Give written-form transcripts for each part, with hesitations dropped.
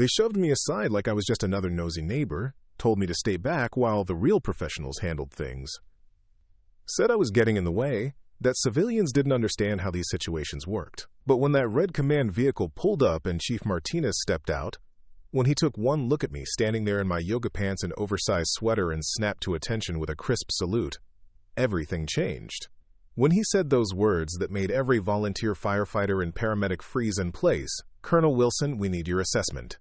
They shoved me aside like I was just another nosy neighbor, told me to stay back while the real professionals handled things. Said I was getting in the way, that civilians didn't understand how these situations worked. But when that red command vehicle pulled up and Chief Martinez stepped out, when he took one look at me standing there in my yoga pants and oversized sweater and snapped to attention with a crisp salute, everything changed. When he said those words that made every volunteer firefighter and paramedic freeze in place, "Colonel Wilson, we need your assessment.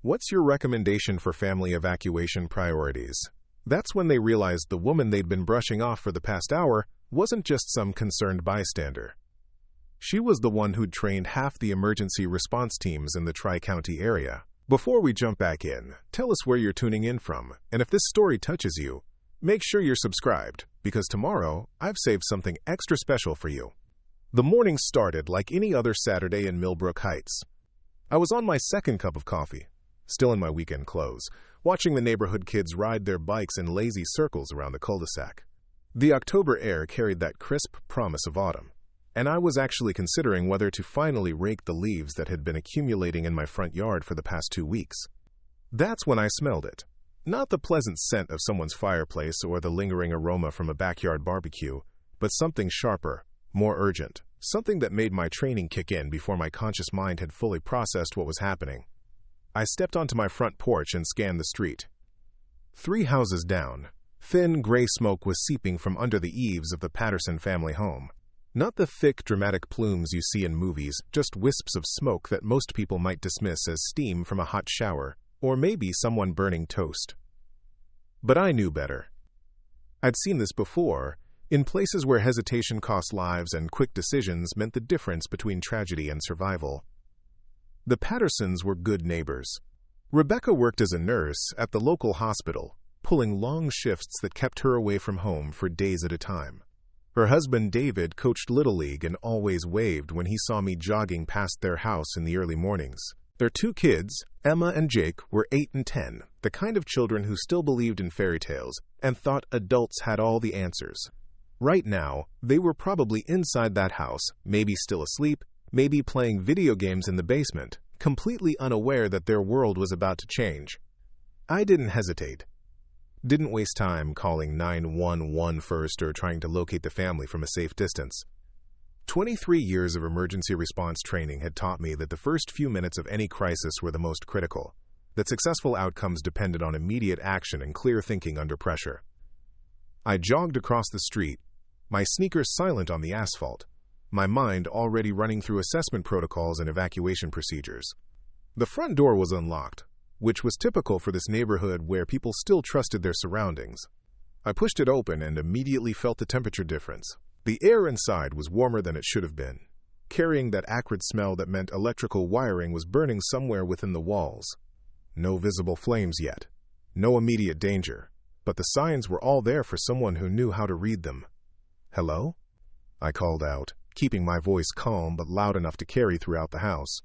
What's your recommendation for family evacuation priorities?" That's when they realized the woman they'd been brushing off for the past hour wasn't just some concerned bystander. She was the one who'd trained half the emergency response teams in the Tri-County area. Before we jump back in, tell us where you're tuning in from, and if this story touches you, make sure you're subscribed, because tomorrow I've saved something extra special for you. The morning started like any other Saturday in Millbrook Heights. I was on my second cup of coffee, still in my weekend clothes, watching the neighborhood kids ride their bikes in lazy circles around the cul-de-sac. The October air carried that crisp promise of autumn, and I was actually considering whether to finally rake the leaves that had been accumulating in my front yard for the past 2 weeks. That's when I smelled it. Not the pleasant scent of someone's fireplace or the lingering aroma from a backyard barbecue, but something sharper, more urgent, something that made my training kick in before my conscious mind had fully processed what was happening. I stepped onto my front porch and scanned the street. 3 houses down, thin gray smoke was seeping from under the eaves of the Patterson family home. Not the thick, dramatic plumes you see in movies, just wisps of smoke that most people might dismiss as steam from a hot shower, or maybe someone burning toast. But I knew better. I'd seen this before, in places where hesitation cost lives and quick decisions meant the difference between tragedy and survival. The Pattersons were good neighbors. Rebecca worked as a nurse at the local hospital, pulling long shifts that kept her away from home for days at a time. Her husband David coached Little League and always waved when he saw me jogging past their house in the early mornings. Their 2 kids, Emma and Jake, were 8 and 10, the kind of children who still believed in fairy tales and thought adults had all the answers. Right now, they were probably inside that house, maybe still asleep, maybe playing video games in the basement, completely unaware that their world was about to change. I didn't hesitate. Didn't waste time calling 911 first or trying to locate the family from a safe distance. 23 years of emergency response training had taught me that the first few minutes of any crisis were the most critical, that successful outcomes depended on immediate action and clear thinking under pressure. I jogged across the street, my sneakers silent on the asphalt, my mind already running through assessment protocols and evacuation procedures. The front door was unlocked, which was typical for this neighborhood where people still trusted their surroundings. I pushed it open and immediately felt the temperature difference. The air inside was warmer than it should have been, carrying that acrid smell that meant electrical wiring was burning somewhere within the walls. No visible flames yet, no immediate danger, but the signs were all there for someone who knew how to read them. "Hello?" I called out, keeping my voice calm but loud enough to carry throughout the house.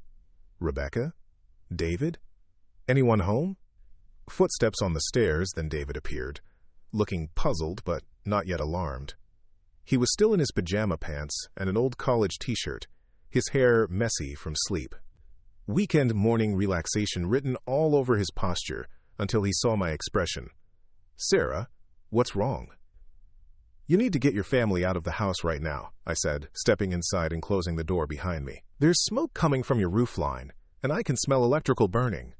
"Rebecca? David? Anyone home?" Footsteps on the stairs, then David appeared, looking puzzled but not yet alarmed. He was still in his pajama pants and an old college t-shirt, his hair messy from sleep. Weekend morning relaxation written all over his posture until he saw my expression. "Sarah, what's wrong?" "You need to get your family out of the house right now," I said, stepping inside and closing the door behind me. "There's smoke coming from your roof line, and I can smell electrical burning.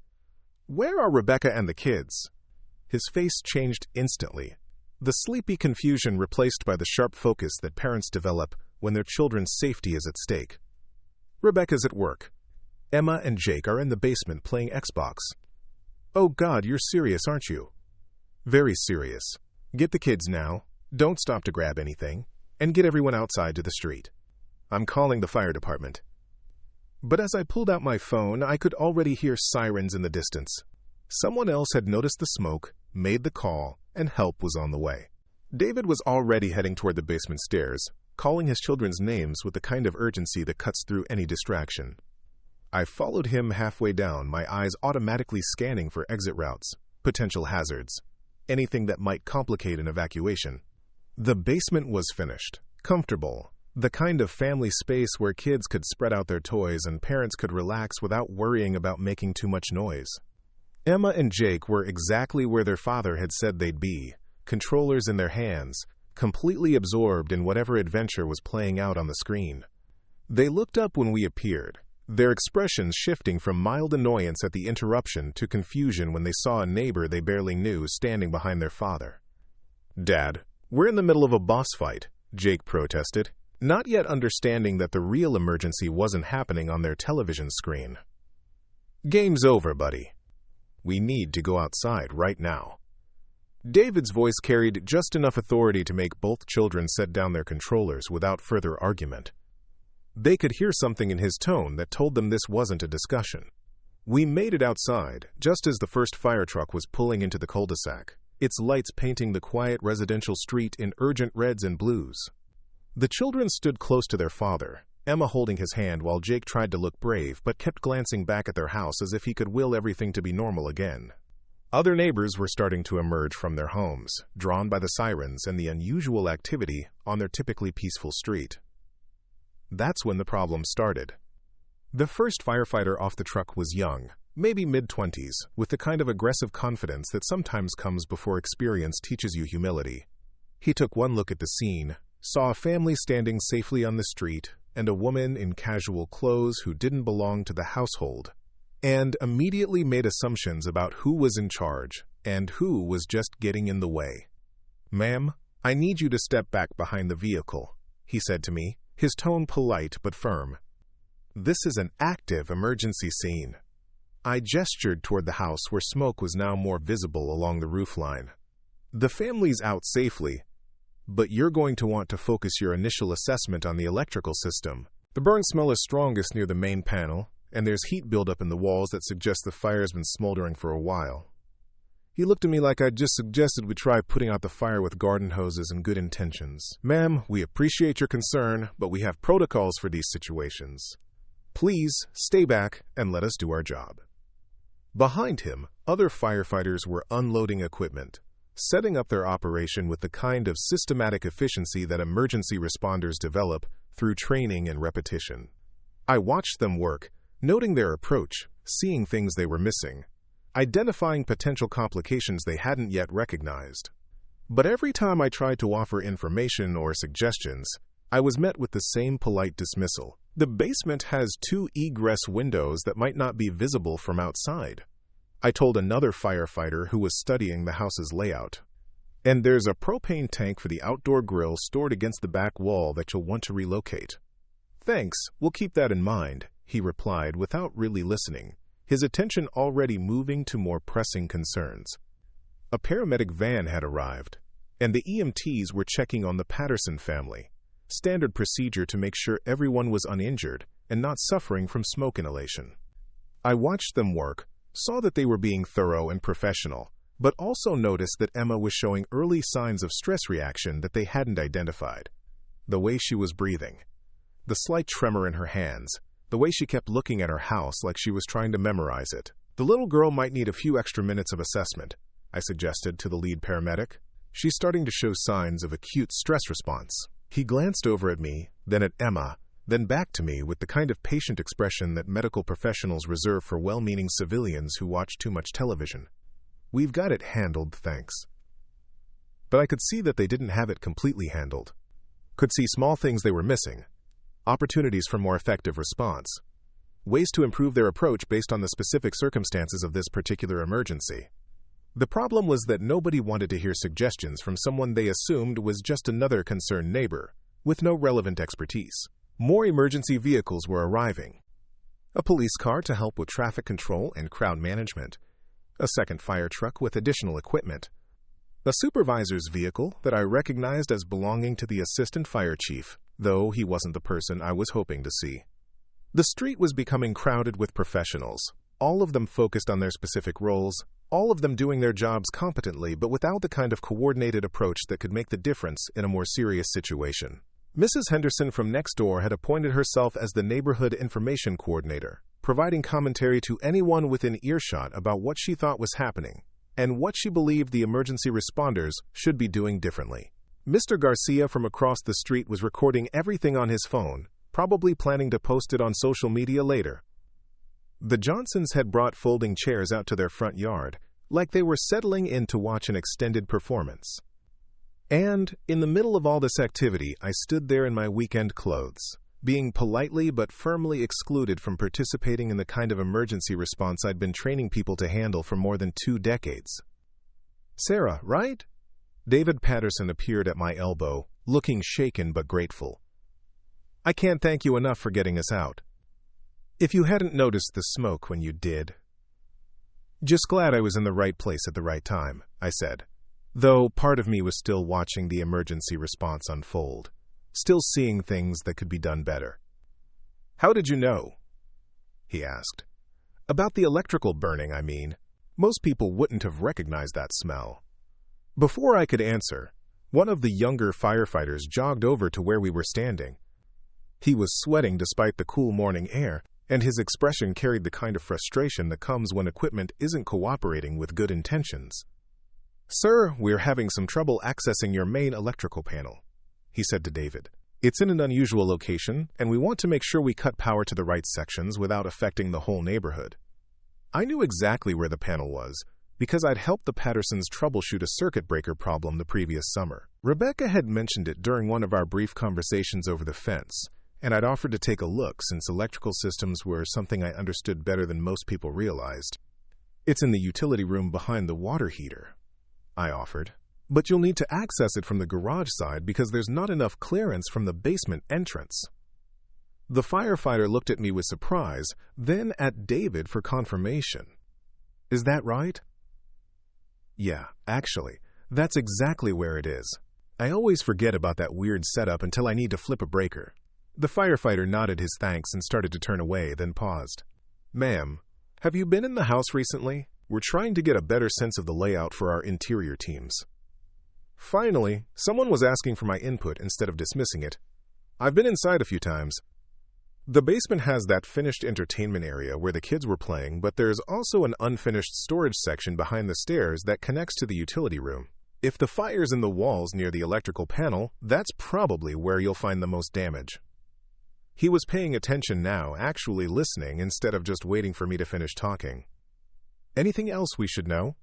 Where are Rebecca and the kids?" His face changed instantly, the sleepy confusion replaced by the sharp focus that parents develop when their children's safety is at stake. "Rebecca's at work. Emma and Jake are in the basement playing Xbox." "Oh God, you're serious, aren't you?" "Very serious. Get the kids now, don't stop to grab anything, and get everyone outside to the street. I'm calling the fire department." But as I pulled out my phone, I could already hear sirens in the distance. Someone else had noticed the smoke, made the call, and help was on the way. David was already heading toward the basement stairs, calling his children's names with the kind of urgency that cuts through any distraction. I followed him halfway down, my eyes automatically scanning for exit routes, potential hazards, anything that might complicate an evacuation. The basement was finished, comfortable, The kind of family space where kids could spread out their toys and parents could relax without worrying about making too much noise. Emma and Jake were exactly where their father had said they'd be, controllers in their hands, completely absorbed in whatever adventure was playing out on the screen. They looked up when we appeared, their expressions shifting from mild annoyance at the interruption to confusion when they saw a neighbor they barely knew standing behind their father. "Dad, we're in the middle of a boss fight," Jake protested, not yet understanding that the real emergency wasn't happening on their television screen. "Game's over, buddy. We need to go outside right now." David's voice carried just enough authority to make both children set down their controllers without further argument. They could hear something in his tone that told them this wasn't a discussion. We made it outside, just as the first fire truck was pulling into the cul-de-sac, its lights painting the quiet residential street in urgent reds and blues. The children stood close to their father, Emma holding his hand while Jake tried to look brave but kept glancing back at their house as if he could will everything to be normal again. Other neighbors were starting to emerge from their homes, drawn by the sirens and the unusual activity on their typically peaceful street. That's when the problem started. The first firefighter off the truck was young, maybe mid-20s, with the kind of aggressive confidence that sometimes comes before experience teaches you humility. He took one look at the scene, saw a family standing safely on the street, and a woman in casual clothes who didn't belong to the household, and immediately made assumptions about who was in charge and who was just getting in the way. "Ma'am, I need you to step back behind the vehicle," he said to me, his tone polite but firm. "This is an active emergency scene." I gestured toward the house where smoke was now more visible along the roofline. "The family's out safely, but you're going to want to focus your initial assessment on the electrical system. The burn smell is strongest near the main panel, and there's heat buildup in the walls that suggests the fire's been smoldering for a while." He looked at me like I'd just suggested we try putting out the fire with garden hoses and good intentions. "Ma'am, we appreciate your concern, but we have protocols for these situations. Please stay back and let us do our job." Behind him, other firefighters were unloading equipment, setting up their operation with the kind of systematic efficiency that emergency responders develop through training and repetition. I watched them work, noting their approach, seeing things they were missing, identifying potential complications they hadn't yet recognized. But every time I tried to offer information or suggestions, I was met with the same polite dismissal. "The basement has 2 egress windows that might not be visible from outside," I told another firefighter who was studying the house's layout. "And there's a propane tank for the outdoor grill stored against the back wall that you'll want to relocate." "Thanks, we'll keep that in mind," he replied without really listening, his attention already moving to more pressing concerns. A paramedic van had arrived, and the EMTs were checking on the Patterson family, standard procedure to make sure everyone was uninjured and not suffering from smoke inhalation. I watched them work, saw that they were being thorough and professional, but also noticed that Emma was showing early signs of stress reaction that they hadn't identified. The way she was breathing, the slight tremor in her hands, the way she kept looking at her house like she was trying to memorize it. "The little girl might need a few extra minutes of assessment," I suggested to the lead paramedic. "She's starting to show signs of acute stress response." He glanced over at me, then at Emma, then back to me with the kind of patient expression that medical professionals reserve for well-meaning civilians who watch too much television. "We've got it handled, thanks." But I could see that they didn't have it completely handled. Could see small things they were missing, opportunities for more effective response, ways to improve their approach based on the specific circumstances of this particular emergency. The problem was that nobody wanted to hear suggestions from someone they assumed was just another concerned neighbor, with no relevant expertise. More emergency vehicles were arriving. A police car to help with traffic control and crowd management, a second fire truck with additional equipment, a supervisor's vehicle that I recognized as belonging to the assistant fire chief, though he wasn't the person I was hoping to see. The street was becoming crowded with professionals, all of them focused on their specific roles, all of them doing their jobs competently but without the kind of coordinated approach that could make the difference in a more serious situation. Mrs. Henderson from next door had appointed herself as the neighborhood information coordinator, providing commentary to anyone within earshot about what she thought was happening and what she believed the emergency responders should be doing differently. Mr. Garcia from across the street was recording everything on his phone, probably planning to post it on social media later. The Johnsons had brought folding chairs out to their front yard, like they were settling in to watch an extended performance. And, in the middle of all this activity, I stood there in my weekend clothes, being politely but firmly excluded from participating in the kind of emergency response I'd been training people to handle for more than 2 decades. "Sarah, right?" David Patterson appeared at my elbow, looking shaken but grateful. "I can't thank you enough for getting us out. If you hadn't noticed the smoke when you did." "Just glad I was in the right place at the right time," I said, though part of me was still watching the emergency response unfold, still seeing things that could be done better. "How did you know?" he asked. "About the electrical burning, I mean. Most people wouldn't have recognized that smell." Before I could answer, one of the younger firefighters jogged over to where we were standing. He was sweating despite the cool morning air, and his expression carried the kind of frustration that comes when equipment isn't cooperating with good intentions. "Sir, we're having some trouble accessing your main electrical panel," he said to David. "It's in an unusual location, and we want to make sure we cut power to the right sections without affecting the whole neighborhood." I knew exactly where the panel was, because I'd helped the Pattersons troubleshoot a circuit breaker problem the previous summer. Rebecca had mentioned it during one of our brief conversations over the fence, and I'd offered to take a look since electrical systems were something I understood better than most people realized. "It's in the utility room behind the water heater," I offered. "But you'll need to access it from the garage side because there's not enough clearance from the basement entrance." The firefighter looked at me with surprise, then at David for confirmation. "Is that right?" "Yeah, actually, that's exactly where it is. I always forget about that weird setup until I need to flip a breaker." The firefighter nodded his thanks and started to turn away, then paused. "Ma'am, have you been in the house recently? We're trying to get a better sense of the layout for our interior teams." Finally, someone was asking for my input instead of dismissing it. "I've been inside a few times. The basement has that finished entertainment area where the kids were playing, but there's also an unfinished storage section behind the stairs that connects to the utility room. If the fire's in the walls near the electrical panel, that's probably where you'll find the most damage." He was paying attention now, actually listening instead of just waiting for me to finish talking. "Anything else we should know?"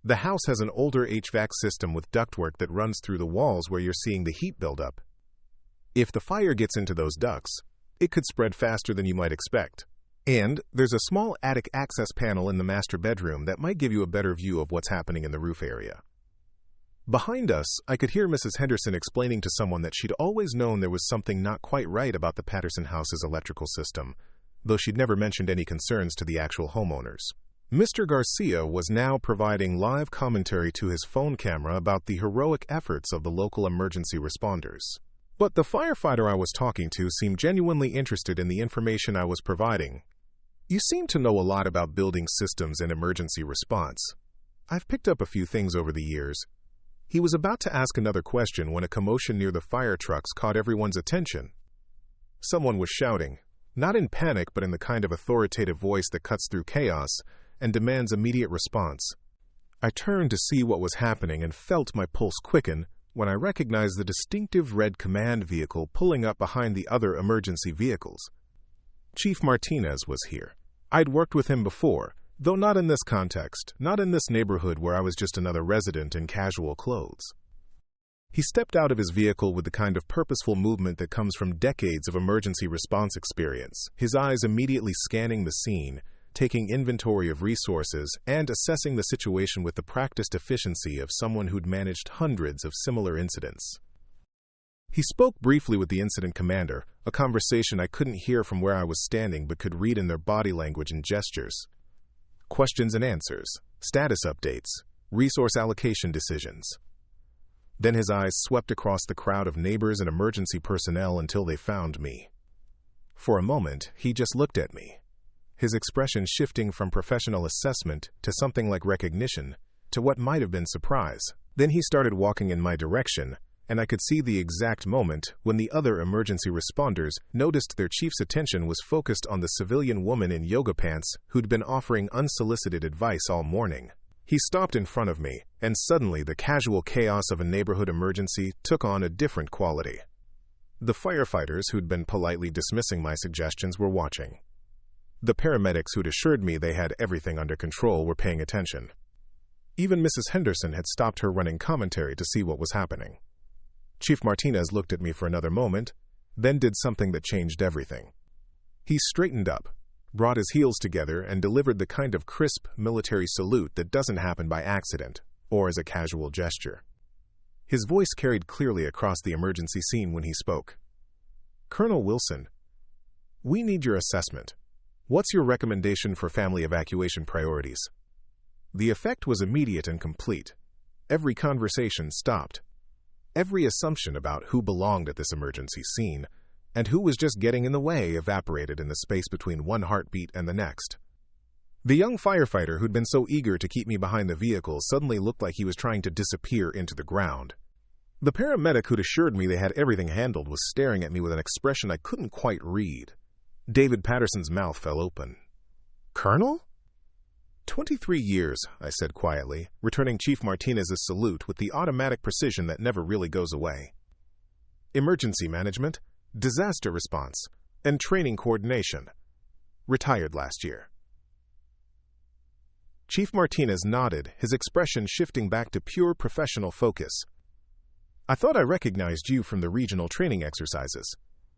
"The house has an older HVAC system with ductwork that runs through the walls where you're seeing the heat buildup. If the fire gets into those ducts, it could spread faster than you might expect. And there's a small attic access panel in the master bedroom that might give you a better view of what's happening in the roof area." Behind us, I could hear Mrs. Henderson explaining to someone that she'd always known there was something not quite right about the Patterson house's electrical system, though she'd never mentioned any concerns to the actual homeowners. Mr. Garcia was now providing live commentary to his phone camera about the heroic efforts of the local emergency responders. But the firefighter I was talking to seemed genuinely interested in the information I was providing. "You seem to know a lot about building systems and emergency response. I've picked up a few things over the years." He was about to ask another question when a commotion near the fire trucks caught everyone's attention. Someone was shouting, not in panic but in the kind of authoritative voice that cuts through chaos and demands immediate response. I turned to see what was happening and felt my pulse quicken when I recognized the distinctive red command vehicle pulling up behind the other emergency vehicles. Chief Martinez was here. I'd worked with him before, though not in this context, not in this neighborhood where I was just another resident in casual clothes. He stepped out of his vehicle with the kind of purposeful movement that comes from decades of emergency response experience, his eyes immediately scanning the scene, taking inventory of resources, and assessing the situation with the practiced efficiency of someone who'd managed hundreds of similar incidents. He spoke briefly with the incident commander, a conversation I couldn't hear from where I was standing but could read in their body language and gestures. Questions and answers, status updates, resource allocation decisions. Then his eyes swept across the crowd of neighbors and emergency personnel until they found me. For a moment, he just looked at me, his expression shifting from professional assessment to something like recognition, to what might have been surprise. Then he started walking in my direction, and I could see the exact moment when the other emergency responders noticed their chief's attention was focused on the civilian woman in yoga pants who'd been offering unsolicited advice all morning. He stopped in front of me, and suddenly the casual chaos of a neighborhood emergency took on a different quality. The firefighters who'd been politely dismissing my suggestions were watching. The paramedics who'd assured me they had everything under control were paying attention. Even Mrs. Henderson had stopped her running commentary to see what was happening. Chief Martinez looked at me for another moment, then did something that changed everything. He straightened up, brought his heels together, and delivered the kind of crisp military salute that doesn't happen by accident or as a casual gesture. His voice carried clearly across the emergency scene when he spoke. "Colonel Wilson, we need your assessment. What's your recommendation for family evacuation priorities?" The effect was immediate and complete. Every conversation stopped. Every assumption about who belonged at this emergency scene and who was just getting in the way evaporated in the space between one heartbeat and the next. The young firefighter who'd been so eager to keep me behind the vehicle suddenly looked like he was trying to disappear into the ground. The paramedic who'd assured me they had everything handled was staring at me with an expression I couldn't quite read. David Patterson's mouth fell open. "Colonel?" 23 years, I said quietly, returning Chief Martinez's salute with the automatic precision that never really goes away. "Emergency management, disaster response, and training coordination. Retired last year." Chief Martinez nodded, his expression shifting back to pure professional focus. "I thought I recognized you from the regional training exercises.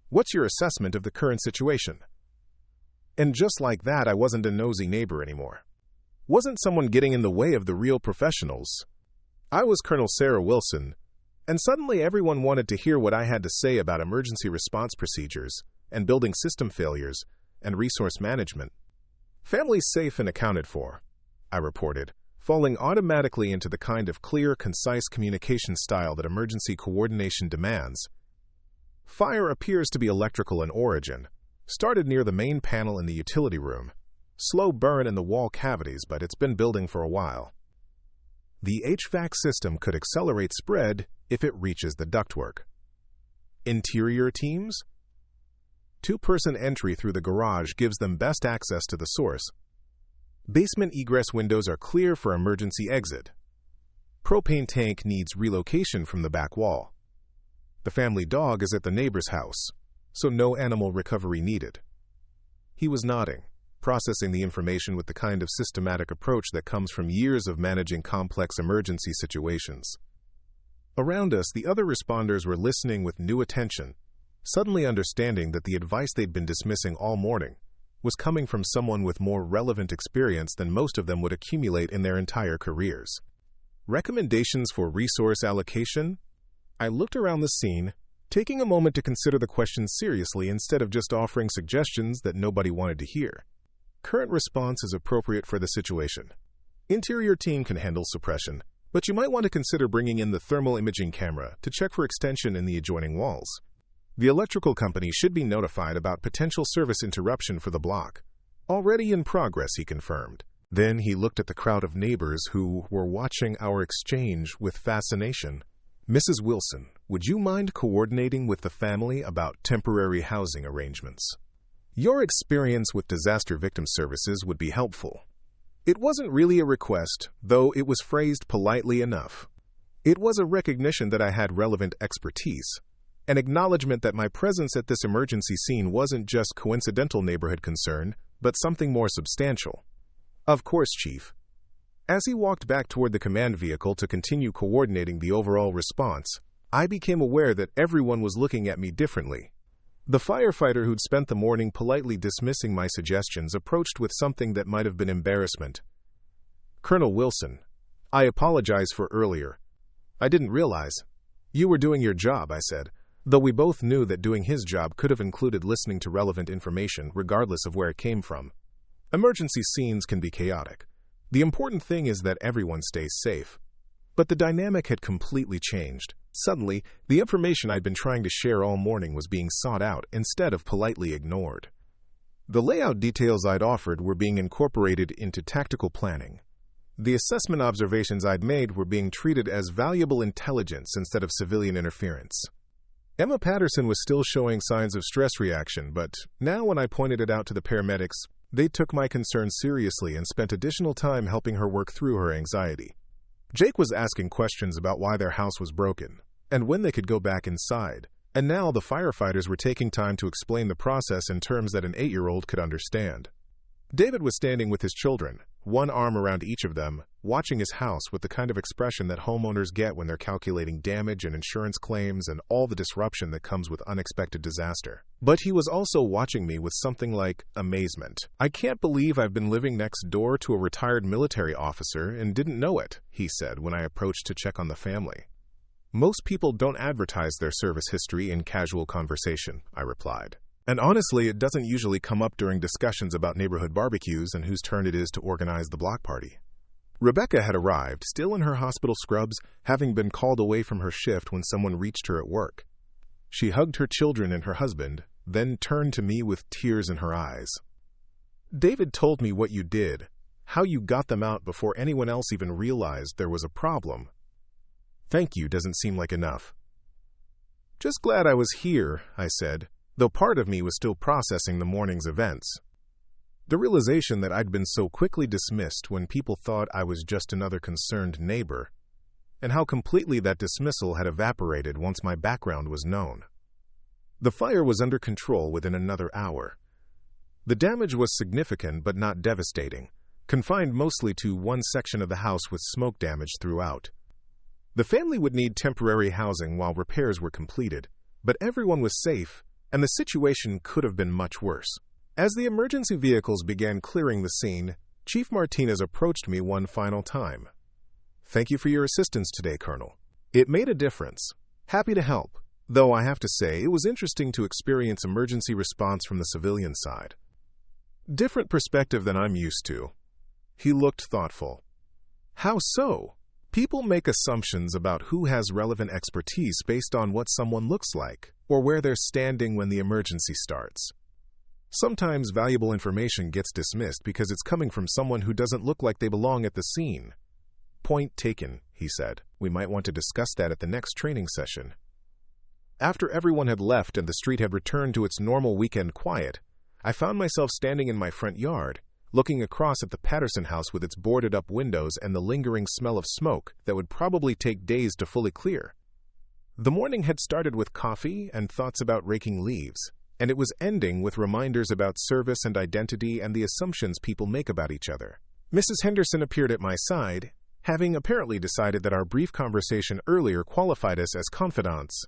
What's your assessment of the current situation?" And just like that, I wasn't a nosy neighbor anymore. Wasn't someone getting in the way of the real professionals. I was Colonel Sarah Wilson, and suddenly everyone wanted to hear what I had to say about emergency response procedures and building system failures and resource management. "Families safe and accounted for," I reported, falling automatically into the kind of clear, concise communication style that emergency coordination demands. "Fire appears to be electrical in origin. Started near the main panel in the utility room. Slow burn in the wall cavities, but it's been building for a while. The HVAC system could accelerate spread if it reaches the ductwork. Interior teams? Two-person entry through the garage gives them best access to the source. Basement egress windows are clear for emergency exit. Propane tank needs relocation from the back wall. The family dog is at the neighbor's house, so no animal recovery needed." He was nodding, processing the information with the kind of systematic approach that comes from years of managing complex emergency situations. Around us, the other responders were listening with new attention, suddenly understanding that the advice they'd been dismissing all morning was coming from someone with more relevant experience than most of them would accumulate in their entire careers. Recommendations for resource allocation? I looked around the scene, taking a moment to consider the question seriously instead of just offering suggestions that nobody wanted to hear. Current response is appropriate for the situation. Interior team can handle suppression, but you might want to consider bringing in the thermal imaging camera to check for extension in the adjoining walls. The electrical company should be notified about potential service interruption for the block. Already in progress, he confirmed. Then he looked at the crowd of neighbors who were watching our exchange with fascination. "Mrs. Wilson, would you mind coordinating with the family about temporary housing arrangements? Your experience with disaster victim services would be helpful." It wasn't really a request, though it was phrased politely enough. It was a recognition that I had relevant expertise, an acknowledgement that my presence at this emergency scene wasn't just coincidental neighborhood concern, but something more substantial. "Of course, Chief." As he walked back toward the command vehicle to continue coordinating the overall response, I became aware that everyone was looking at me differently. The firefighter who'd spent the morning politely dismissing my suggestions approached with something that might have been embarrassment. "Colonel Wilson, I apologize for earlier. I didn't realize." "You were doing your job," I said, though we both knew that doing his job could have included listening to relevant information regardless of where it came from. Emergency scenes can be chaotic. The important thing is that everyone stays safe. But the dynamic had completely changed. Suddenly, the information I'd been trying to share all morning was being sought out instead of politely ignored. The layout details I'd offered were being incorporated into tactical planning. The assessment observations I'd made were being treated as valuable intelligence instead of civilian interference. Emma Patterson was still showing signs of stress reaction, but now when I pointed it out to the paramedics, They took my concerns seriously and spent additional time helping her work through her anxiety. Jake was asking questions about why their house was broken and when they could go back inside, and now the firefighters were taking time to explain the process in terms that an 8-year-old could understand. David was standing with his children, one arm around each of them, watching his house with the kind of expression that homeowners get when they're calculating damage and insurance claims and all the disruption that comes with unexpected disaster. But he was also watching me with something like amazement. "I can't believe I've been living next door to a retired military officer and didn't know it," he said when I approached to check on the family. "Most people don't advertise their service history in casual conversation," I replied. "And honestly, it doesn't usually come up during discussions about neighborhood barbecues and whose turn it is to organize the block party." Rebecca had arrived, still in her hospital scrubs, having been called away from her shift when someone reached her at work. She hugged her children and her husband, then turned to me with tears in her eyes. "David told me what you did, how you got them out before anyone else even realized there was a problem. Thank you doesn't seem like enough." "Just glad I was here," I said, though part of me was still processing the morning's events. The realization that I'd been so quickly dismissed when people thought I was just another concerned neighbor, and how completely that dismissal had evaporated once my background was known. The fire was under control within another hour. The damage was significant but not devastating, confined mostly to one section of the house with smoke damage throughout. The family would need temporary housing while repairs were completed, but everyone was safe, and the situation could have been much worse. As the emergency vehicles began clearing the scene, Chief Martinez approached me one final time. "Thank you for your assistance today, Colonel. It made a difference. Happy to help, though I have to say it was interesting to experience emergency response from the civilian side. Different perspective than I'm used to." He looked thoughtful. "How so?" "People make assumptions about who has relevant expertise based on what someone looks like, or where they're standing when the emergency starts. Sometimes valuable information gets dismissed because it's coming from someone who doesn't look like they belong at the scene." "Point taken," he said. "We might want to discuss that at the next training session." After everyone had left and the street had returned to its normal weekend quiet, I found myself standing in my front yard, looking across at the Patterson house with its boarded-up windows and the lingering smell of smoke that would probably take days to fully clear. The morning had started with coffee and thoughts about raking leaves, and it was ending with reminders about service and identity and the assumptions people make about each other. Mrs. Henderson appeared at my side, having apparently decided that our brief conversation earlier qualified us as confidants.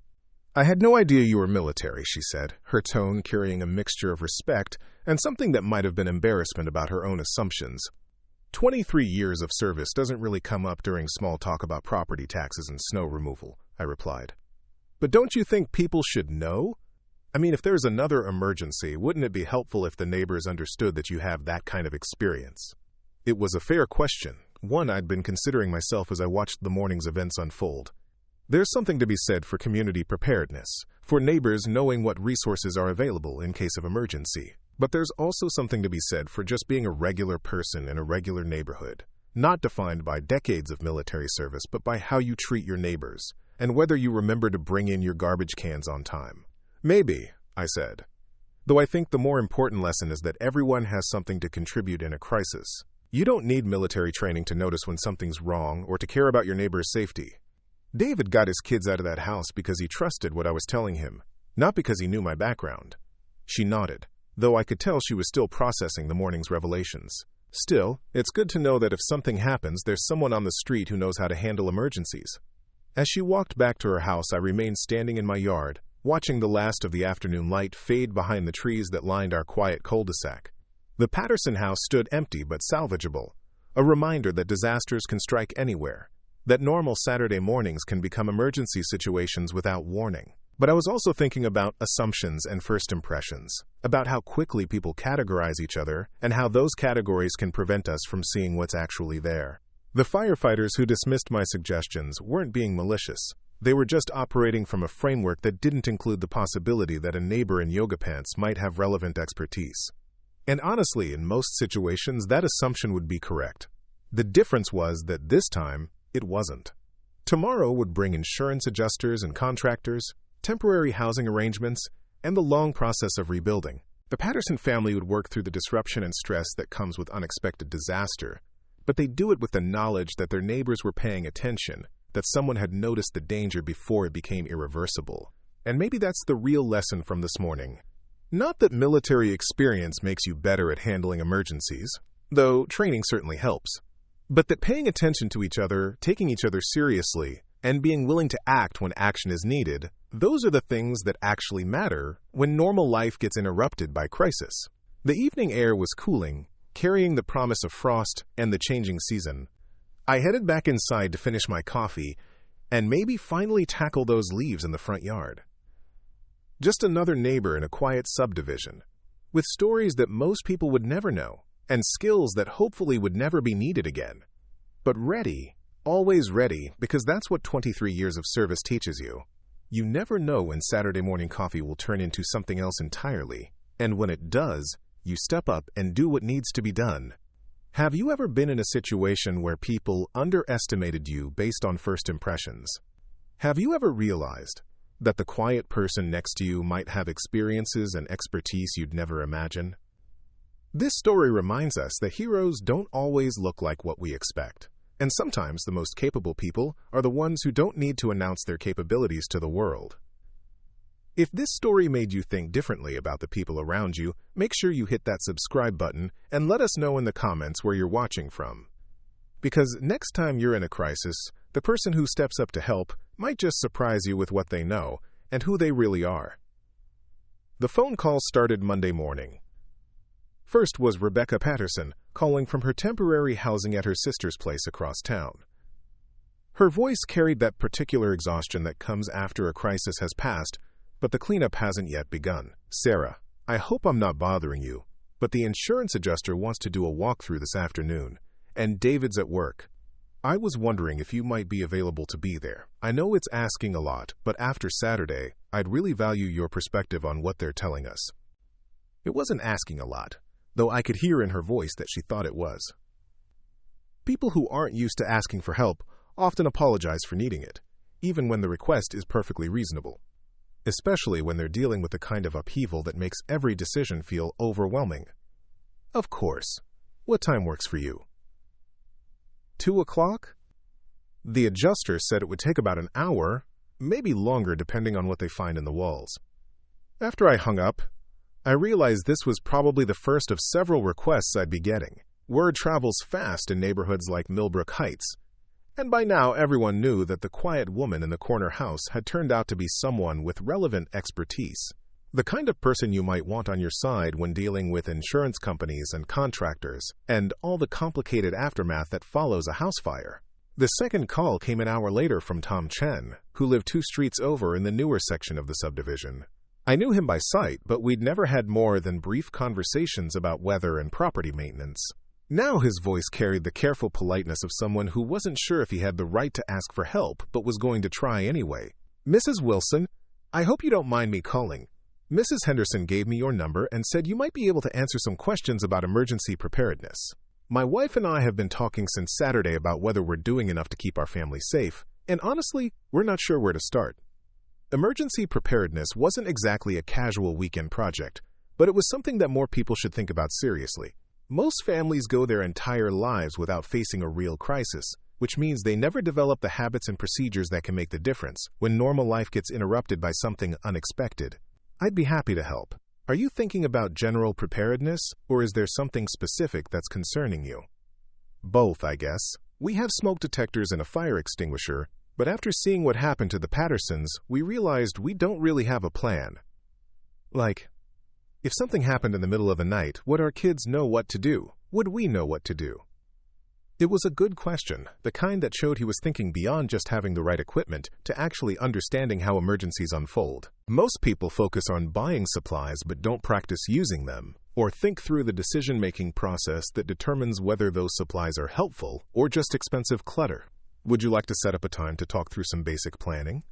"I had no idea you were military," she said, her tone carrying a mixture of respect and something that might have been embarrassment about her own assumptions. 23 years of service doesn't really come up during small talk about property taxes and snow removal," I replied. "But don't you think people should know? I mean, if there's another emergency, wouldn't it be helpful if the neighbors understood that you have that kind of experience?" It was a fair question, one I'd been considering myself as I watched the morning's events unfold. There's something to be said for community preparedness, for neighbors knowing what resources are available in case of emergency. But there's also something to be said for just being a regular person in a regular neighborhood, not defined by decades of military service, but by how you treat your neighbors, and whether you remember to bring in your garbage cans on time. "Maybe," I said. "Though I think the more important lesson is that everyone has something to contribute in a crisis. You don't need military training to notice when something's wrong or to care about your neighbor's safety." David got his kids out of that house because he trusted what I was telling him, not because he knew my background. She nodded, though I could tell she was still processing the morning's revelations. Still, it's good to know that if something happens, there's someone on the street who knows how to handle emergencies. As she walked back to her house, I remained standing in my yard, watching the last of the afternoon light fade behind the trees that lined our quiet cul-de-sac. The Patterson house stood empty but salvageable, a reminder that disasters can strike anywhere, that normal Saturday mornings can become emergency situations without warning. But I was also thinking about assumptions and first impressions, about how quickly people categorize each other and how those categories can prevent us from seeing what's actually there. The firefighters who dismissed my suggestions weren't being malicious. They were just operating from a framework that didn't include the possibility that a neighbor in yoga pants might have relevant expertise. And honestly, in most situations, that assumption would be correct. The difference was that this time, it wasn't. Tomorrow would bring insurance adjusters and contractors, temporary housing arrangements, and the long process of rebuilding. The Patterson family would work through the disruption and stress that comes with unexpected disaster, but they do it with the knowledge that their neighbors were paying attention, that someone had noticed the danger before it became irreversible. And maybe that's the real lesson from this morning. Not that military experience makes you better at handling emergencies, though training certainly helps, but that paying attention to each other, taking each other seriously, and being willing to act when action is needed, those are the things that actually matter when normal life gets interrupted by crisis. The evening air was cooling, carrying the promise of frost and the changing season. I headed back inside to finish my coffee and maybe finally tackle those leaves in the front yard. Just another neighbor in a quiet subdivision, with stories that most people would never know, and skills that hopefully would never be needed again. But ready, always ready, because that's what 23 years of service teaches you. You never know when Saturday morning coffee will turn into something else entirely, and when it does, you step up and do what needs to be done. Have you ever been in a situation where people underestimated you based on first impressions? Have you ever realized that the quiet person next to you might have experiences and expertise you'd never imagine? This story reminds us that heroes don't always look like what we expect, and sometimes the most capable people are the ones who don't need to announce their capabilities to the world. If this story made you think differently about the people around you, make sure you hit that subscribe button and let us know in the comments where you're watching from. Because next time you're in a crisis, the person who steps up to help might just surprise you with what they know and who they really are. The phone call started Monday morning. First was Rebecca Patterson, calling from her temporary housing at her sister's place across town. Her voice carried that particular exhaustion that comes after a crisis has passed, but the cleanup hasn't yet begun. "Sarah, I hope I'm not bothering you, but the insurance adjuster wants to do a walkthrough this afternoon, and David's at work. I was wondering if you might be available to be there. I know it's asking a lot, but after Saturday, I'd really value your perspective on what they're telling us." It wasn't asking a lot, though I could hear in her voice that she thought it was. People who aren't used to asking for help often apologize for needing it, even when the request is perfectly reasonable, especially when they're dealing with the kind of upheaval that makes every decision feel overwhelming. Of course. What time works for you? 2 o'clock? The adjuster said it would take about an hour, maybe longer depending on what they find in the walls. After I hung up, I realized this was probably the first of several requests I'd be getting. Word travels fast in neighborhoods like Millbrook Heights, and by now everyone knew that the quiet woman in the corner house had turned out to be someone with relevant expertise. The kind of person you might want on your side when dealing with insurance companies and contractors, and all the complicated aftermath that follows a house fire. The second call came an hour later from Tom Chen, who lived 2 streets over in the newer section of the subdivision. I knew him by sight, but we'd never had more than brief conversations about weather and property maintenance. Now his voice carried the careful politeness of someone who wasn't sure if he had the right to ask for help, but was going to try anyway. "Mrs. Wilson, I hope you don't mind me calling. Mrs. Henderson gave me your number and said you might be able to answer some questions about emergency preparedness. My wife and I have been talking since Saturday about whether we're doing enough to keep our family safe, and honestly, we're not sure where to start. Emergency preparedness wasn't exactly a casual weekend project, but it was something that more people should think about seriously. Most families go their entire lives without facing a real crisis, which means they never develop the habits and procedures that can make the difference when normal life gets interrupted by something unexpected. I'd be happy to help. Are you thinking about general preparedness, or is there something specific that's concerning you?" "Both, I guess. We have smoke detectors and a fire extinguisher, but after seeing what happened to the Pattersons, we realized we don't really have a plan. Like, if something happened in the middle of the night, would our kids know what to do? Would we know what to do?" It was a good question, the kind that showed he was thinking beyond just having the right equipment to actually understanding how emergencies unfold. Most people focus on buying supplies but don't practice using them, or think through the decision-making process that determines whether those supplies are helpful or just expensive clutter. Would you like to set up a time to talk through some basic planning?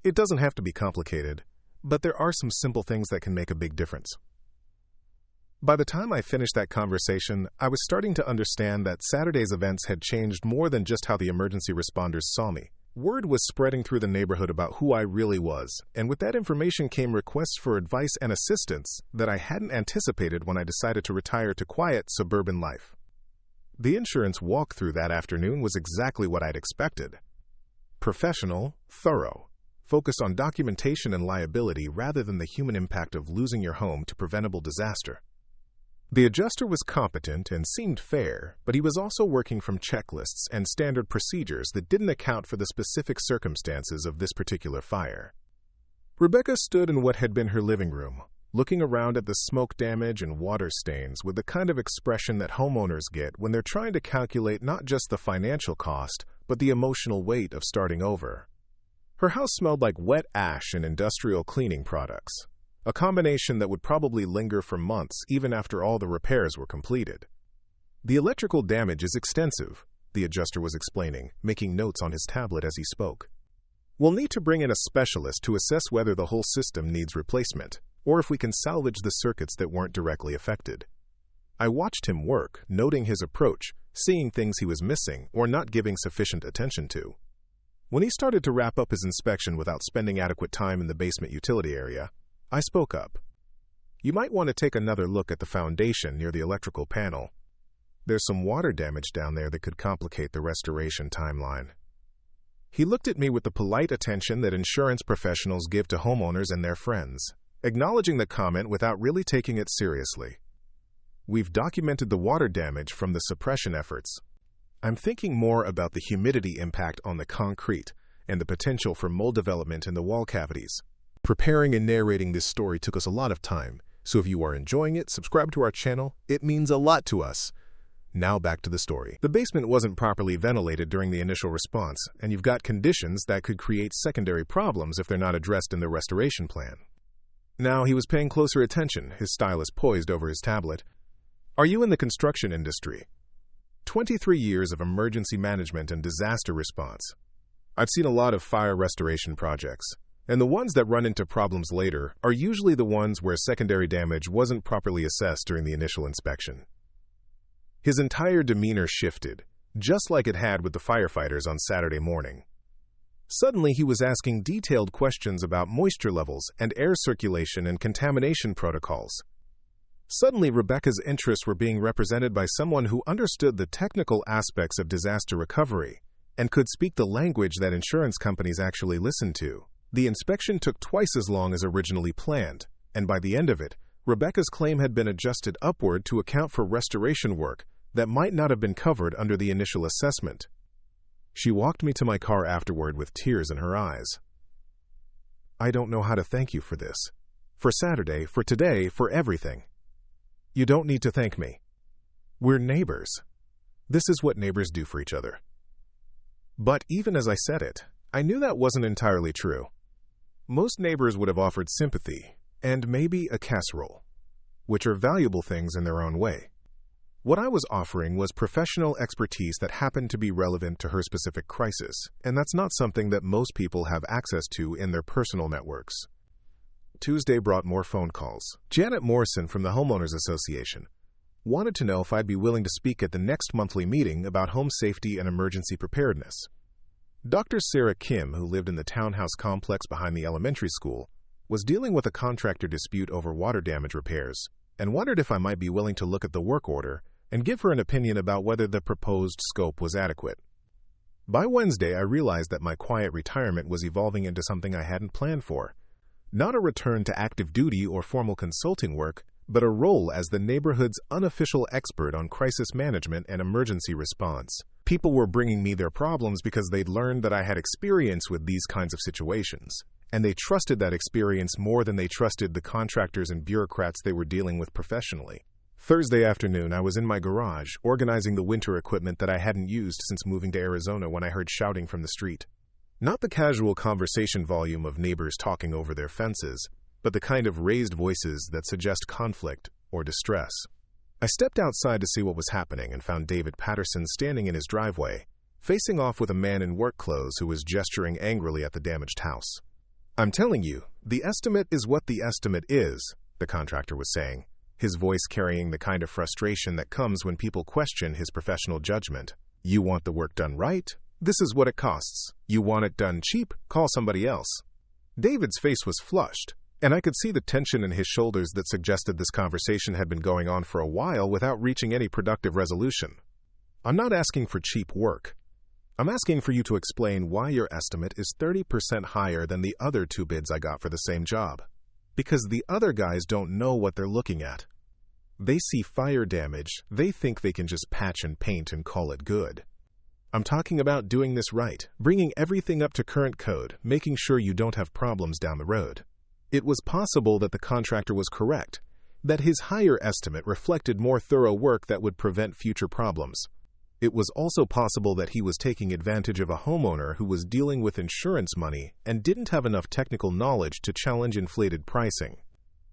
It doesn't have to be complicated, but there are some simple things that can make a big difference. By the time I finished that conversation, I was starting to understand that Saturday's events had changed more than just how the emergency responders saw me. Word was spreading through the neighborhood about who I really was, and with that information came requests for advice and assistance that I hadn't anticipated when I decided to retire to quiet suburban life. The insurance walkthrough that afternoon was exactly what I'd expected. Professional, thorough, focused on documentation and liability rather than the human impact of losing your home to preventable disaster. The adjuster was competent and seemed fair, but he was also working from checklists and standard procedures that didn't account for the specific circumstances of this particular fire. Rebecca stood in what had been her living room, looking around at the smoke damage and water stains with the kind of expression that homeowners get when they're trying to calculate not just the financial cost, but the emotional weight of starting over. Her house smelled like wet ash and industrial cleaning products, a combination that would probably linger for months even after all the repairs were completed. The electrical damage is extensive, the adjuster was explaining, making notes on his tablet as he spoke. We'll need to bring in a specialist to assess whether the whole system needs replacement, or if we can salvage the circuits that weren't directly affected. I watched him work, noting his approach, seeing things he was missing or not giving sufficient attention to. When he started to wrap up his inspection without spending adequate time in the basement utility area, I spoke up. You might want to take another look at the foundation near the electrical panel. There's some water damage down there that could complicate the restoration timeline. He looked at me with the polite attention that insurance professionals give to homeowners and their friends, acknowledging the comment without really taking it seriously. We've documented the water damage from the suppression efforts. I'm thinking more about the humidity impact on the concrete and the potential for mold development in the wall cavities. Preparing and narrating this story took us a lot of time, so if you are enjoying it, subscribe to our channel. It means a lot to us. Now back to the story. The basement wasn't properly ventilated during the initial response, and you've got conditions that could create secondary problems if they're not addressed in the restoration plan. Now he was paying closer attention, his stylus poised over his tablet. Are you in the construction industry? 23 years of emergency management and disaster response. I've seen a lot of fire restoration projects. And the ones that run into problems later are usually the ones where secondary damage wasn't properly assessed during the initial inspection. His entire demeanor shifted, just like it had with the firefighters on Saturday morning. Suddenly, he was asking detailed questions about moisture levels and air circulation and contamination protocols. Suddenly, Rebecca's interests were being represented by someone who understood the technical aspects of disaster recovery and could speak the language that insurance companies actually listen to. The inspection took twice as long as originally planned, and by the end of it, Rebecca's claim had been adjusted upward to account for restoration work that might not have been covered under the initial assessment. She walked me to my car afterward with tears in her eyes. I don't know how to thank you for this. For Saturday, for today, for everything. You don't need to thank me. We're neighbors. This is what neighbors do for each other. But even as I said it, I knew that wasn't entirely true. Most neighbors would have offered sympathy, and maybe a casserole, which are valuable things in their own way. What I was offering was professional expertise that happened to be relevant to her specific crisis, and that's not something that most people have access to in their personal networks. Tuesday brought more phone calls. Janet Morrison from the Homeowners Association wanted to know if I'd be willing to speak at the next monthly meeting about home safety and emergency preparedness. Dr. Sarah Kim, who lived in the townhouse complex behind the elementary school, was dealing with a contractor dispute over water damage repairs and wondered if I might be willing to look at the work order and give her an opinion about whether the proposed scope was adequate. By Wednesday, I realized that my quiet retirement was evolving into something I hadn't planned for. Not a return to active duty or formal consulting work, but a role as the neighborhood's unofficial expert on crisis management and emergency response. People were bringing me their problems because they'd learned that I had experience with these kinds of situations, and they trusted that experience more than they trusted the contractors and bureaucrats they were dealing with professionally. Thursday afternoon, I was in my garage, organizing the winter equipment that I hadn't used since moving to Arizona when I heard shouting from the street. Not the casual conversation volume of neighbors talking over their fences, but the kind of raised voices that suggest conflict or distress. I stepped outside to see what was happening and found David Patterson standing in his driveway, facing off with a man in work clothes who was gesturing angrily at the damaged house. I'm telling you, the estimate is what the estimate is, the contractor was saying, his voice carrying the kind of frustration that comes when people question his professional judgment. You want the work done right, This is what it costs. You want it done cheap? Call somebody else. David's face was flushed, and I could see the tension in his shoulders that suggested this conversation had been going on for a while without reaching any productive resolution. I'm not asking for cheap work. I'm asking for you to explain why your estimate is 30% higher than the other 2 bids I got for the same job. Because the other guys don't know what they're looking at. They see fire damage, they think they can just patch and paint and call it good. I'm talking about doing this right, bringing everything up to current code, making sure you don't have problems down the road. It was possible that the contractor was correct, that his higher estimate reflected more thorough work that would prevent future problems. It was also possible that he was taking advantage of a homeowner who was dealing with insurance money and didn't have enough technical knowledge to challenge inflated pricing.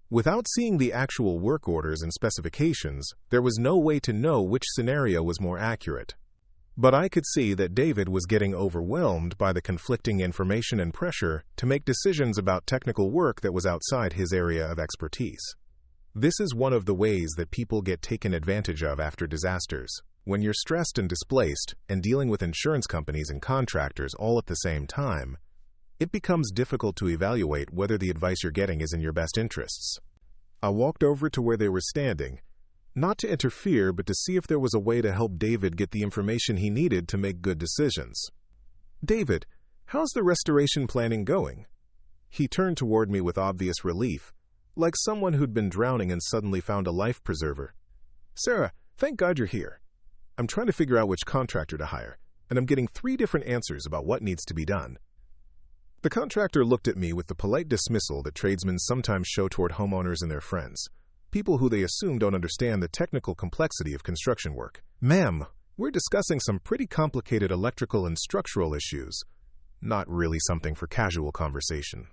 Without seeing the actual work orders and specifications, there was no way to know which scenario was more accurate. But I could see that David was getting overwhelmed by the conflicting information and pressure to make decisions about technical work that was outside his area of expertise. This is one of the ways that people get taken advantage of after disasters. When you're stressed and displaced and dealing with insurance companies and contractors all at the same time, it becomes difficult to evaluate whether the advice you're getting is in your best interests. I walked over to where they were standing, not to interfere, but to see if there was a way to help David get the information he needed to make good decisions. "David, how's the restoration planning going?" He turned toward me with obvious relief, like someone who'd been drowning and suddenly found a life preserver. "Sarah, thank God you're here. I'm trying to figure out which contractor to hire, and I'm getting 3 different answers about what needs to be done." The contractor looked at me with the polite dismissal that tradesmen sometimes show toward homeowners and their friends, people who they assume don't understand the technical complexity of construction work. "Ma'am, we're discussing some pretty complicated electrical and structural issues. Not really something for casual conversation."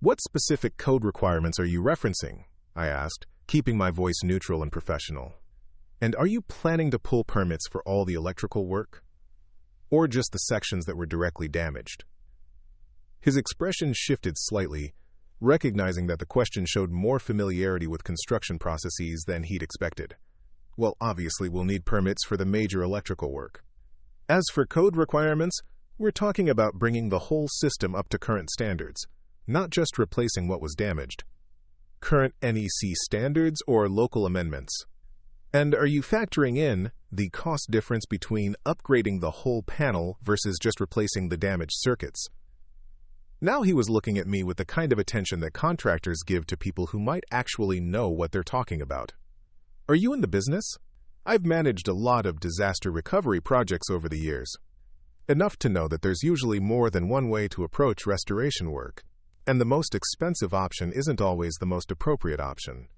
"What specific code requirements are you referencing?" I asked, keeping my voice neutral and professional. "And are you planning to pull permits for all the electrical work? Or just the sections that were directly damaged?" His expression shifted slightly, recognizing that the question showed more familiarity with construction processes than he'd expected. "Well, obviously we'll need permits for the major electrical work. As for code requirements, we're talking about bringing the whole system up to current standards, not just replacing what was damaged. Current NEC standards or local amendments. And are you factoring in the cost difference between upgrading the whole panel versus just replacing the damaged circuits?" Now he was looking at me with the kind of attention that contractors give to people who might actually know what they're talking about. "Are you in the business?" I've managed a lot of disaster recovery projects over the years. Enough to know that there's usually more than one way to approach restoration work, and the most expensive option isn't always the most appropriate option.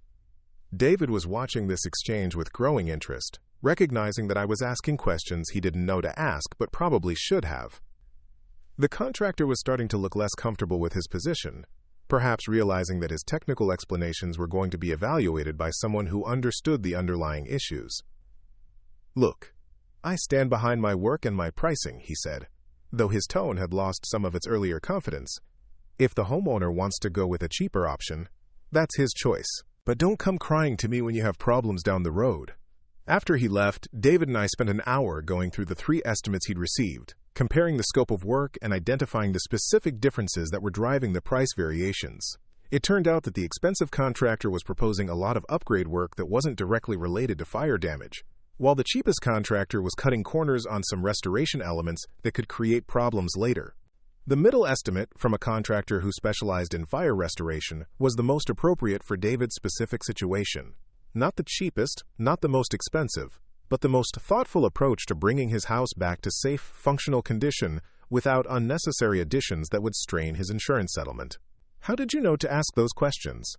David was watching this exchange with growing interest, recognizing that I was asking questions he didn't know to ask but probably should have. The contractor was starting to look less comfortable with his position, perhaps realizing that his technical explanations were going to be evaluated by someone who understood the underlying issues. "Look, I stand behind my work and my pricing," he said, though his tone had lost some of its earlier confidence. "If the homeowner wants to go with a cheaper option, that's his choice. But don't come crying to me when you have problems down the road." After he left, David and I spent an hour going through the 3 estimates he'd received, comparing the scope of work and identifying the specific differences that were driving the price variations. It turned out that the expensive contractor was proposing a lot of upgrade work that wasn't directly related to fire damage, while the cheapest contractor was cutting corners on some restoration elements that could create problems later. The middle estimate, from a contractor who specialized in fire restoration, was the most appropriate for David's specific situation. Not the cheapest, not the most expensive, but the most thoughtful approach to bringing his house back to safe, functional condition without unnecessary additions that would strain his insurance settlement. "How did you know to ask those questions?"